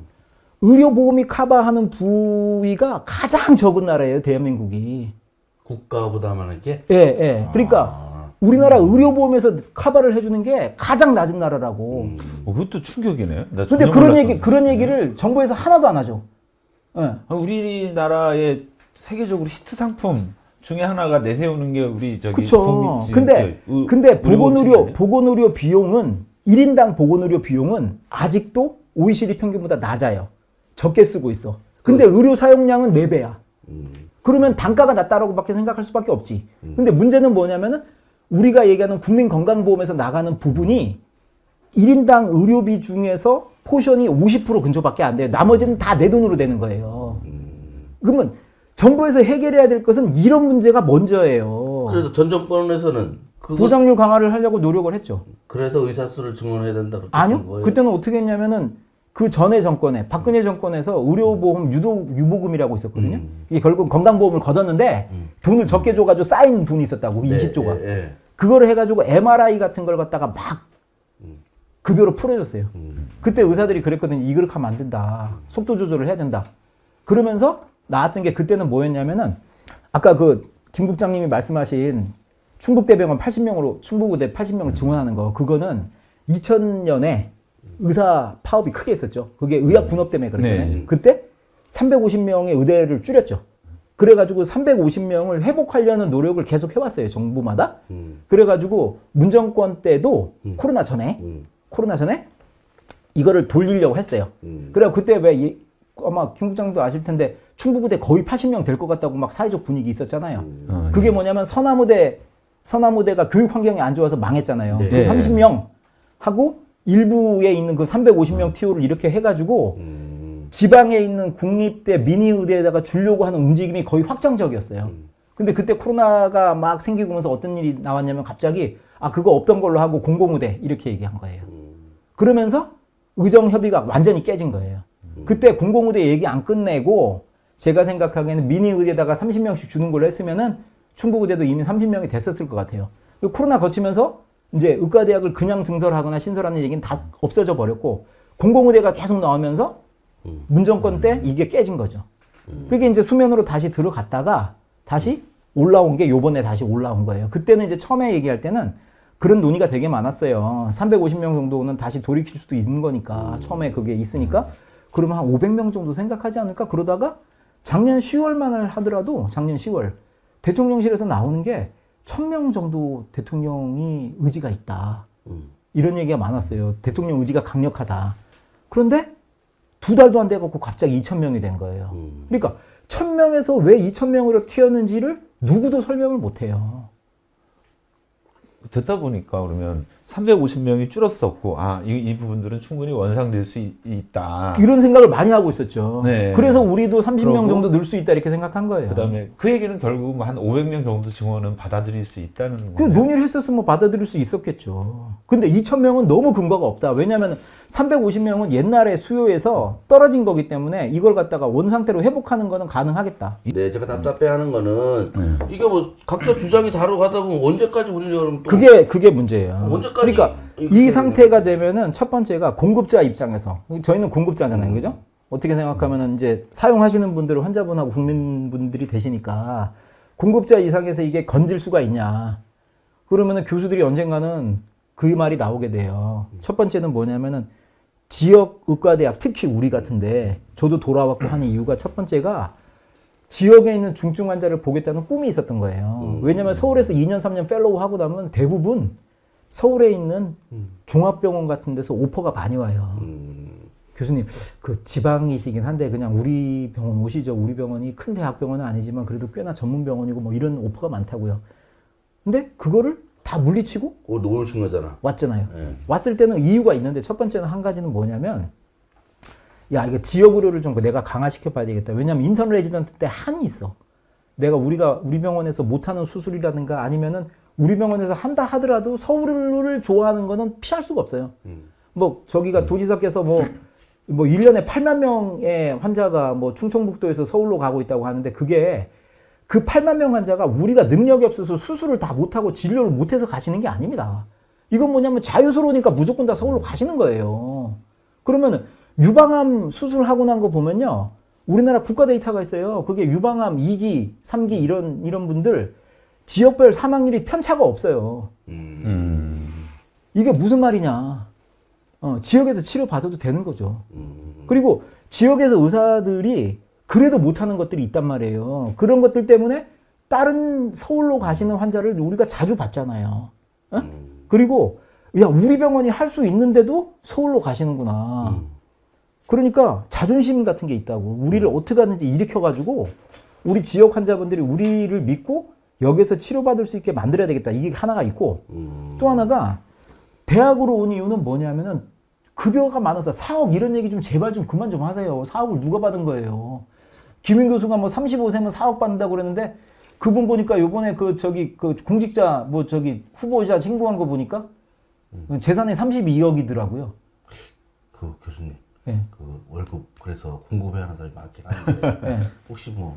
의료보험이 커버하는 부위가 가장 적은 나라예요. 대한민국이. 국가보다 많은 게? 예, 예. 그러니까 우리나라 의료보험에서 커버를 해주는 게 가장 낮은 나라라고. 그것도 충격이네요. 나 근데 전혀 그런 얘기를 정부에서 하나도 안 하죠. 예. 우리나라의 세계적으로 히트 상품 중에 하나가 내세우는 게 우리 저기 그쵸. 근데 보건의료 비용은 1인당 보건의료 비용은 아직도 OECD 평균보다 낮아요. 적게 쓰고 있어. 근데 의료 사용량은 4배야. 그러면 단가가 낮다라고 밖에 생각할 수밖에 없지. 근데 문제는 뭐냐면은 우리가 얘기하는 국민건강보험에서 나가는 부분이 1인당 의료비 중에서 포션이 50% 근처밖에 안 돼요. 나머지는 다 내 돈으로 되는 거예요. 그러면 정부에서 해결해야 될 것은 이런 문제가 먼저예요. 그래서 전 정권에서는 보장률 강화를 하려고 노력을 했죠. 그래서 의사수를 증원해야 된다. 아니요. 그때는 어떻게 했냐면은 그 전에 정권에 박근혜 정권에서 의료보험 유보금이라고 있었거든요. 이게 결국 건강보험을 걷었는데 돈을 적게 줘가지고 쌓인 돈이 있었다고. 네, 20조가. 네. 그거를 해가지고 MRI 같은 걸 갖다가 막 급여로 풀어줬어요. 그때 의사들이 그랬거든요. 이 그렇게 하면 안 된다. 속도 조절을 해야 된다. 그러면서 나왔던 게 그때는 뭐였냐면은 아까 그 김 국장님이 말씀하신 충북대병원 80명으로 충북의대 80명을 증원하는 거 그거는 2000년에 의사 파업이 크게 있었죠. 그게 의학 분업 때문에 그랬잖아요. 네. 그때 350명의 의대를 줄였죠. 그래가지고 350명을 회복하려는 노력을 계속 해왔어요. 정부마다. 그래가지고 문정권 때도 코로나 전에 이거를 돌리려고 했어요. 그래서 그때 왜 아마 김 국장도 아실 텐데 충북의대 거의 80명 될 것 같다고 막 사회적 분위기 있었잖아요. 그게 뭐냐면 서남의대가 교육 환경이 안 좋아서 망했잖아요. 네. 그 30명 하고 일부에 있는 그 350명 TO를 이렇게 해가지고 지방에 있는 국립대 미니의대에다가 주려고 하는 움직임이 거의 확정적이었어요. 근데 그때 코로나가 막 생기면서 어떤 일이 나왔냐면 갑자기 그거 없던 걸로 하고 공공의대 이렇게 얘기한 거예요. 그러면서 의정협의가 완전히 깨진 거예요. 그때 공공의대 얘기 안 끝내고 제가 생각하기에는 미니의대에다가 30명씩 주는 걸로 했으면은 충북의대도 이미 30명이 됐었을 것 같아요. 코로나 거치면서 이제 의과대학을 그냥 증설하거나 신설하는 얘기는 다 없어져 버렸고 공공의대가 계속 나오면서 문정권 때 이게 깨진 거죠. 그게 이제 수면으로 다시 들어갔다가 다시 올라온 게 요번에 다시 올라온 거예요. 그때는 이제 처음에 얘기할 때는 그런 논의가 되게 많았어요. 350명 정도는 다시 돌이킬 수도 있는 거니까 처음에 그게 있으니까 그러면 한 500명 정도 생각하지 않을까? 그러다가 작년 10월만 하더라도 작년 10월 대통령실에서 나오는 게 1000명 정도 대통령이 의지가 있다. 이런 얘기가 많았어요. 대통령 의지가 강력하다. 그런데 2달도 안 돼갖고 갑자기 2,000명이 된 거예요. 그러니까 1,000명에서 왜 2,000명으로 튀었는지를 누구도 설명을 못해요. 듣다 보니까 그러면 350명이 줄었었고 이 부분들은 충분히 원상될 수 있다. 이런 생각을 많이 하고 있었죠. 네. 그래서 우리도 30명 그러고 정도 늘 수 있다 이렇게 생각한 거예요. 그다음에 그 얘기는 결국 뭐한 500명 정도 증원은 받아들일 수 있다는 그 거예요. 논의를 했었으면 받아들일 수 있었겠죠. 근데 2,000명은 너무 근거가 없다. 왜냐하면 350명은 옛날에 수요에서 떨어진 거기 때문에 이걸 갖다가 원상태로 회복하는 거는 가능하겠다. 네, 제가 답답해하는 거는 이게 뭐 각자 주장이 다르고 가다 보면 언제까지 우리는 또 그게 문제예요. 언제까지 그러니까 이렇게 이 상태가 되면은 첫 번째가 공급자 입장에서 저희는 공급자잖아요, 그죠? 어떻게 생각하면은 이제 사용하시는 분들은 환자분하고 국민분들이 되시니까 공급자 이상에서 이게 건질 수가 있냐? 그러면은 교수들이 언젠가는 그 말이 나오게 돼요. 첫 번째는 뭐냐면은 지역 의과대학 특히 우리 같은데 저도 돌아왔고 하는 이유가 첫 번째가 지역에 있는 중증 환자를 보겠다는 꿈이 있었던 거예요. 왜냐하면 서울에서 2년 3년 펠로우 하고 나면 대부분 서울에 있는 종합병원 같은 데서 오퍼가 많이 와요. 교수님, 그 지방이시긴 한데 그냥 우리 병원 오시죠. 우리 병원이 큰 대학병원은 아니지만 그래도 꽤나 전문 병원이고 뭐 이런 오퍼가 많다고요. 근데 그거를 다 물리치고 놓으신 거잖아. 왔잖아요. 네. 왔을 때는 이유가 있는데 첫 번째는 한 가지는 뭐냐면 야 이거 지역 의료를 좀 내가 강화시켜 봐야 되겠다. 왜냐면 인턴 레지던트 때 한이 있어. 우리 병원에서 못하는 수술이라든가 아니면은 우리 병원에서 한다 하더라도 서울을 좋아하는 거는 피할 수가 없어요. 뭐 저기가 도지사께서 뭐 1년에 8만 명의 환자가 뭐 충청북도에서 서울로 가고 있다고 하는데 그게 그 8만 명 환자가 우리가 능력이 없어서 수술을 다 못하고 진료를 못해서 가시는 게 아닙니다. 이건 뭐냐면 자유스러우니까 무조건 다 서울로 가시는 거예요. 그러면 유방암 수술하고 난 거 보면요. 우리나라 국가 데이터가 있어요. 그게 유방암 2기, 3기 이런 분들 지역별 사망률이 편차가 없어요. 이게 무슨 말이냐. 지역에서 치료받아도 되는 거죠. 그리고 지역에서 의사들이 그래도 못하는 것들이 있단 말이에요. 그런 것들 때문에 다른 서울로 가시는 환자를 우리가 자주 봤잖아요. 그리고 야 우리 병원이 할 수 있는데도 서울로 가시는구나. 그러니까 자존심 같은 게 있다고. 우리를 어떻게 하는지 일으켜가지고 우리 지역 환자분들이 우리를 믿고 여기서 치료받을 수 있게 만들어야 되겠다. 이게 하나가 있고 또 하나가 대학으로 온 이유는 뭐냐면은 급여가 많아서 4억 이런 얘기 좀 제발 좀 그만 좀 하세요. 4억을 누가 받은 거예요. 김인 교수가 뭐 35세면 4억 받는다고 그랬는데 그분 보니까 요번에 그 공직자 후보자 신고한 거 보니까 재산이 32억이더라고요. 그 교수님, 네. 그 월급 그래서 궁금해하는 사람이 많긴 한데 네. 혹시 뭐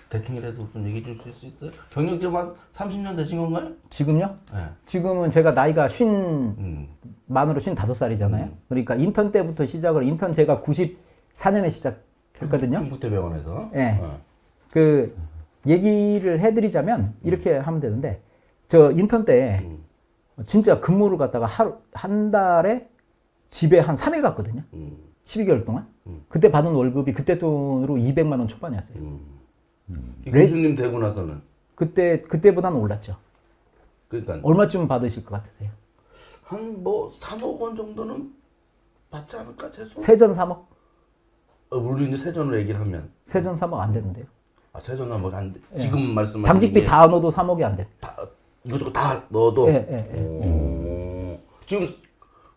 대충이라도 좀 얘기해 줄 수 있어요? 경력 좀 한 30년 되신 건가요? 지금요? 네. 지금은 제가 나이가 만으로 55살이잖아요. 그러니까 인턴 때부터 시작을 인턴 제가 94년에 시작했거든요. 충북대병원에서. 네. 그 얘기를 해드리자면 이렇게 하면 되는데 저 인턴 때 진짜 근무를 갖다가 한 달에 집에 한 3일 갔거든요. 12개월 동안. 그때 받은 월급이 그때 돈으로 200만 원 초반이었어요. 교수님 되고 나서는 그때보다는 올랐죠. 그러니까 얼마쯤 받으실 것 같으세요? 한 뭐 3억 원 정도는 받지 않을까 최소? 세전 3억? 우리 이제 세전으로 얘기를 하면 세전 3억 안 되는데요. 세전 3억 안 돼. 예. 지금 말씀하신 당직비 다 넣어도 3억이 안 돼. 이것저것 다 넣어도. 지금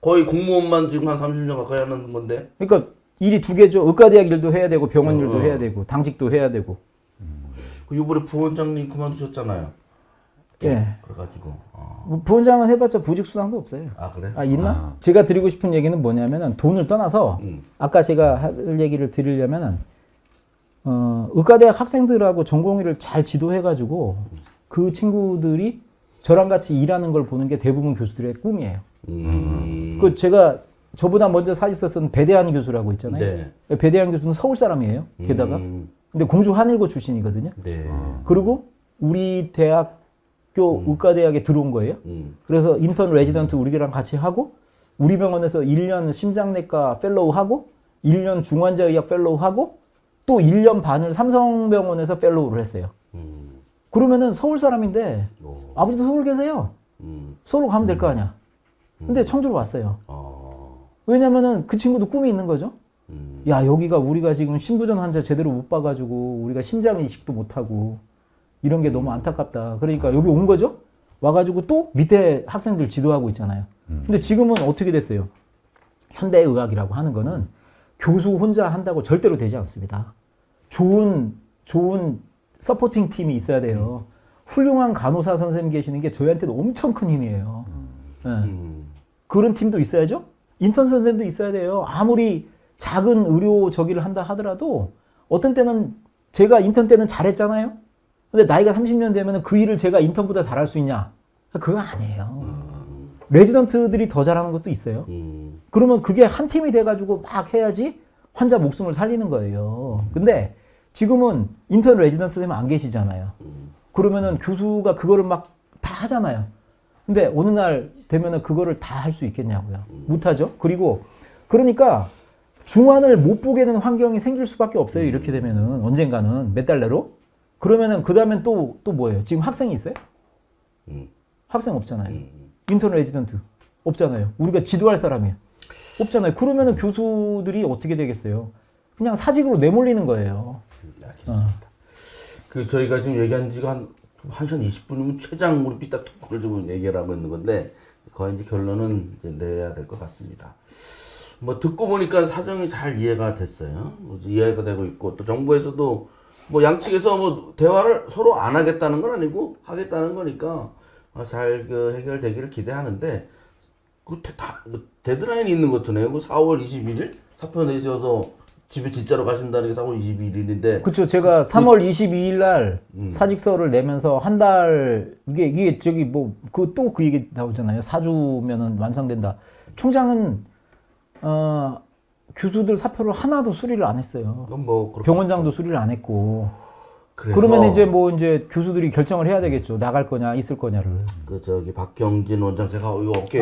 거의 공무원만 지금 한 30년 가까이 하는 건데. 그러니까 일이 두 개죠. 의과대학 일도 해야 되고 병원 일도 해야 되고 당직도 해야 되고. 그 이번에 부원장님 그만두셨잖아요. 예. 그래가지고. 뭐 부원장은 해봤자 보직수당도 없어요. 아 그래? 있나? 제가 드리고 싶은 얘기는 뭐냐면은 돈을 떠나서 아까 제가 할 얘기를 드리려면은 의과대학 학생들하고 전공의를 잘 지도해가지고 그 친구들이 저랑 같이 일하는 걸 보는 게 대부분 교수들의 꿈이에요. 그 제가 저보다 먼저 사직 썼던 배대한 교수라고 있잖아요. 네. 배대한 교수는 서울 사람이에요. 게다가 근데 공주 한일고 출신이거든요. 네. 그리고 우리 대학교 의과대학에 들어온 거예요. 그래서 인턴 레지던트 우리랑 같이 하고 우리 병원에서 1년 심장내과 펠로우 하고 1년 중환자의학 펠로우 하고 또 1년 반을 삼성병원에서 펠로우를 했어요. 그러면은 서울 사람인데 아버지도 서울 계세요. 서울로 가면 될 거 아니야. 근데 청주로 왔어요. 왜냐면은 그 친구도 꿈이 있는 거죠. 야, 여기가 우리가 지금 심부전 환자 제대로 못 봐가지고 우리가 심장 이식도 못하고 이런 게 너무 안타깝다. 그러니까 여기 온 거죠. 와가지고 또 밑에 학생들 지도하고 있잖아요. 근데 지금은 어떻게 됐어요? 현대의학이라고 하는 거는 교수 혼자 한다고 절대로 되지 않습니다. 좋은 서포팅 팀이 있어야 돼요. 훌륭한 간호사 선생님 계시는 게 저희한테는 엄청 큰 힘이에요. 네. 그런 팀도 있어야죠. 인턴 선생님도 있어야 돼요. 아무리 작은 의료 저기를 한다 하더라도 어떤 때는 제가 인턴 때는 잘했잖아요. 근데 나이가 30년 되면 그 일을 제가 인턴보다 잘할 수 있냐? 그거 아니에요. 레지던트들이 더 잘하는 것도 있어요. 그러면 그게 한 팀이 돼가지고 막 해야지 환자 목숨을 살리는 거예요. 근데 지금은 인턴 레지던트 선생님 안 계시잖아요. 그러면은 교수가 그거를 막 다 하잖아요. 근데 어느 날 되면은 그거를 다 할 수 있겠냐고요. 못하죠. 그리고 그러니까 중환을 못 보게 되는 환경이 생길 수밖에 없어요. 이렇게 되면은 언젠가는 몇 달 내로. 그러면은 그 다음엔 또 뭐예요? 지금 학생이 있어요? 학생 없잖아요. 인턴 레지던트 없잖아요. 우리가 지도할 사람이 없잖아요. 그러면은 교수들이 어떻게 되겠어요? 그냥 사직으로 내몰리는 거예요. 알겠습니다. 그 저희가 지금 얘기한 지가 한 1시간 20분이면 최장 우리 삐딱토크를 좀 얘기를 하고 있는 건데 거의 이제 결론은 이제 내야 될 것 같습니다. 뭐 듣고 보니까 사정이 잘 이해가 됐어요. 이해가 되고 있고 또 정부에서도 뭐 양측에서 뭐 대화를 서로 안 하겠다는 건 아니고 하겠다는 거니까 잘 그 해결되기를 기대하는데 그 데드라인이 있는 것 같으네요. 그 4월 21일 사표 내셔서 집에 진짜로 가신다는 게 4월 21일인데 그렇죠. 제가 3월 22일 날 사직서를 내면서 한 달 이게 저기 뭐 그 또 그 얘기 나오잖아요. 4주면은 완성된다. 총장은 교수들 사표를 하나도 수리를 안 했어요. 뭐 병원장도 수리를 안 했고. 그러면 이제 뭐 이제 교수들이 결정을 해야 되겠죠. 나갈 거냐 있을 거냐를. 그 저기 박경진 원장 제가 이 어깨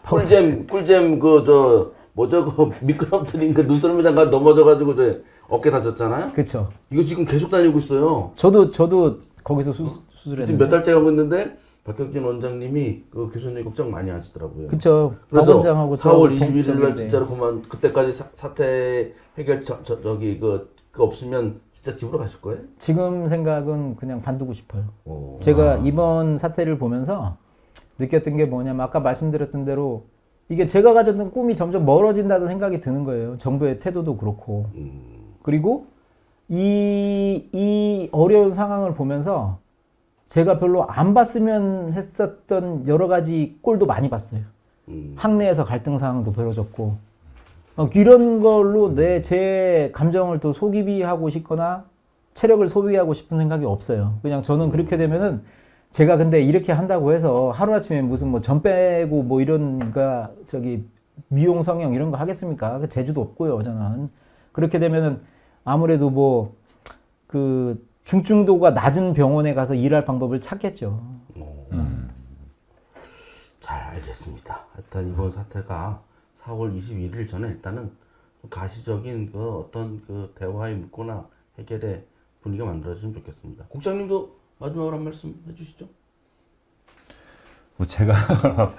꿀잼 그 미끄럼틀인 그 눈썰매 장갑 넘어져가지고 저 어깨 다쳤잖아요. 그렇죠. 이거 지금 계속 다니고 있어요. 저도 거기서 수술했는데 지금 몇 달째 하고 있는데 박경진 원장님이 그 교수님 걱정 많이 하시더라고요. 그렇죠. 그래서 원장하고 4월 21일 날 진짜로 그때까지 사태 해결 저기 그 없으면 진짜 집으로 가실 거예요? 지금 생각은 그냥 관두고 싶어요. 제가 이번 사태를 보면서 느꼈던 게 뭐냐면 아까 말씀드렸던 대로 이게 제가 가졌던 꿈이 점점 멀어진다는 생각이 드는 거예요. 정부의 태도도 그렇고. 그리고 이 어려운 상황을 보면서 제가 별로 안 봤으면 했었던 여러 가지 꼴도 많이 봤어요. 학내에서 갈등 상황도 벌어졌고 이런 걸로 제 감정을 또 소비하고 싶거나 체력을 소비하고 싶은 생각이 없어요. 그냥 저는 그렇게 되면은 제가 근데 이렇게 한다고 해서 하루아침에 무슨 뭐 전 빼고 뭐 이런 저기 미용 성형 이런 거 하겠습니까? 그 재주도 없고요, 저는. 그렇게 되면은 아무래도 뭐 그 중증도가 낮은 병원에 가서 일할 방법을 찾겠죠. 잘 알겠습니다. 일단 이번 사태가 4월 21일 전에 일단은 가시적인 그 어떤 그 대화의 묻거나 해결의 분위기가 만들어졌으면 좋겠습니다. 국장님도 마지막으로 한 말씀 해주시죠. 뭐 제가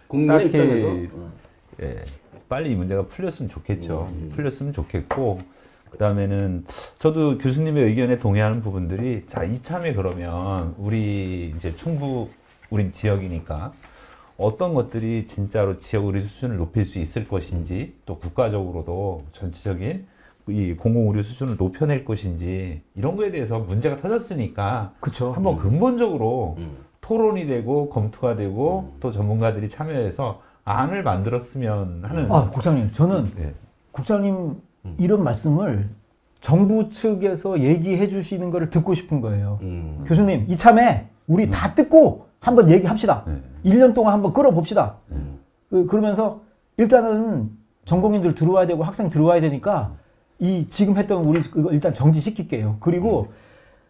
국민의 입장에서 예, 빨리 이 문제가 풀렸으면 좋겠죠. 풀렸으면 좋겠고 그 다음에는 저도 교수님의 의견에 동의하는 부분들이 자 이참에 그러면 우리 이제 충북 우린 지역이니까 어떤 것들이 진짜로 지역 의료 수준을 높일 수 있을 것인지 또 국가적으로도 전체적인 이 공공의료 수준을 높여낼 것인지 이런 거에 대해서 문제가 터졌으니까 그쵸. 한번 근본적으로 토론이 되고 검토가 되고 또 전문가들이 참여해서 안을 만들었으면 하는. 국장님, 저는 국장님 이런 말씀을 정부 측에서 얘기해 주시는 거를 듣고 싶은 거예요. 교수님, 이참에 우리 다 듣고 한번 얘기합시다. 1년 동안 한번 끌어봅시다. 그러면서 일단은 전공인들 들어와야 되고 학생 들어와야 되니까 이 지금 했던 우리 그거 일단 정지시킬게요. 그리고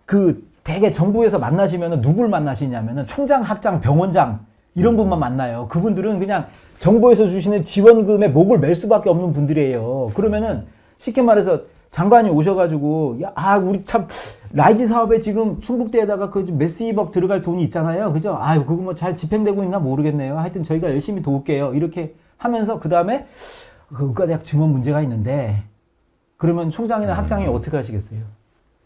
그 대개 정부에서 만나시면은 누굴 만나시냐면은 총장, 학장, 병원장 이런 분만 만나요. 그분들은 그냥 정부에서 주시는 지원금에 목을 맬 수밖에 없는 분들이에요. 그러면은 쉽게 말해서 장관이 오셔가지고 우리 참 라이즈 사업에 지금 충북대에다가 그 메스 2억 들어갈 돈이 있잖아요, 그죠? 그거 뭐 잘 집행되고 있나 모르겠네요. 하여튼 저희가 열심히 도울게요. 이렇게 하면서 그 다음에 그 의과대학 증원 문제가 있는데 그러면 총장이나 학장이 어떻게 하시겠어요?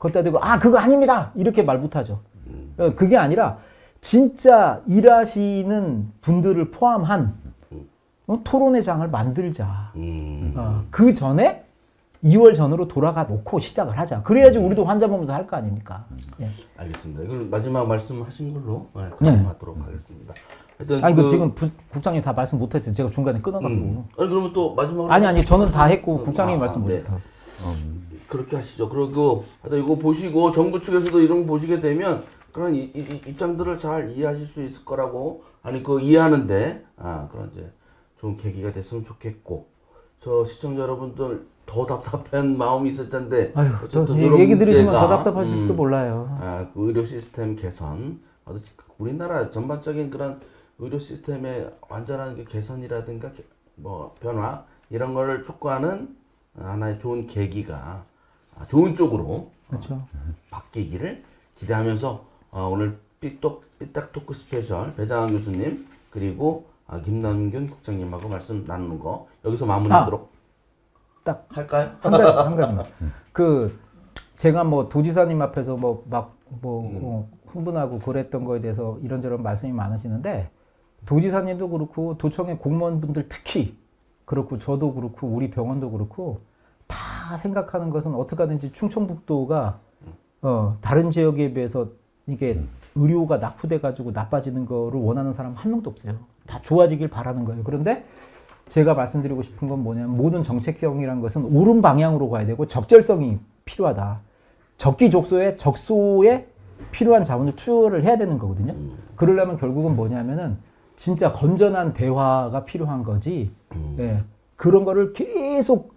걷다 대고 그거 아닙니다 이렇게 말 못하죠. 그게 아니라 진짜 일하시는 분들을 포함한 토론회 장을 만들자. 그 전에 2월 전으로 돌아가 놓고 시작을 하자. 그래야지 우리도 환자 보면서 할 거 아닙니까? 예. 알겠습니다. 이걸 마지막 말씀하신 걸로 네. 하도록 하겠습니다. 하여튼 이거 지금 국장님 다 말씀 못했어요. 제가 중간에 끊어가지고. 그러면 또 마지막으로 아니 저는 다 했고 국장님 말씀 네. 못했다. 그렇게 하시죠. 그리고 하여튼 이거 보시고 정부 측에서도 이런 거 보시게 되면 그런 입장들을 잘 이해하실 수 있을 거라고 그 이해하는데 그런 이제 좋은 계기가 됐으면 좋겠고 저 시청자 여러분들 더 답답한 마음이 있을 텐데 어쨌든 이런 얘기 들으시면 문제가, 더 답답하실지도 몰라요. 그 의료 시스템 개선, 우리나라 전반적인 그런 의료 시스템의 완전한 개선이라든가 뭐 변화 이런 거를 촉구하는 하나의 좋은 계기가 좋은 쪽으로 그렇죠. 바뀌기를 기대하면서 오늘 삐딱 토크 스페셜 배장환 교수님 그리고 김남균 국장님하고 말씀 나누는 거 여기서 마무리하도록 딱 할까요? 한 가지만. 제가 뭐 도지사님 앞에서 흥분하고 그랬던 거에 대해서 이런저런 말씀이 많으시는데 도지사님도 그렇고 도청의 공무원분들 특히 그렇고 저도 그렇고 우리 병원도 그렇고 다 생각하는 것은 어떻게 하든지 충청북도가 다른 지역에 비해서 이게 의료가 낙후돼 가지고 나빠지는 거를 원하는 사람 한 명도 없어요. 다 좋아지길 바라는 거예요. 그런데 제가 말씀드리고 싶은 건 뭐냐면 모든 정책형이라는 것은 옳은 방향으로 가야 되고 적절성이 필요하다. 적기적소에 적소에 필요한 자원을 투여를 해야 되는 거거든요. 그러려면 결국은 뭐냐면은 진짜 건전한 대화가 필요한 거지. 예, 그런 거를 계속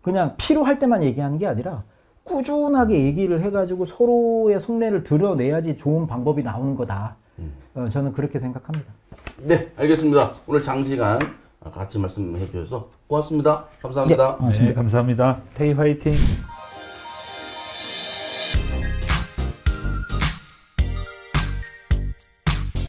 그냥 필요할 때만 얘기하는 게 아니라 꾸준하게 얘기를 해가지고 서로의 속내를 드러내야지 좋은 방법이 나오는 거다. 저는 그렇게 생각합니다. 네, 알겠습니다. 오늘 장시간 같이 말씀해 주셔서 고맙습니다. 감사합니다. 네, 고맙습니다. 감사합니다. 태희 화이팅.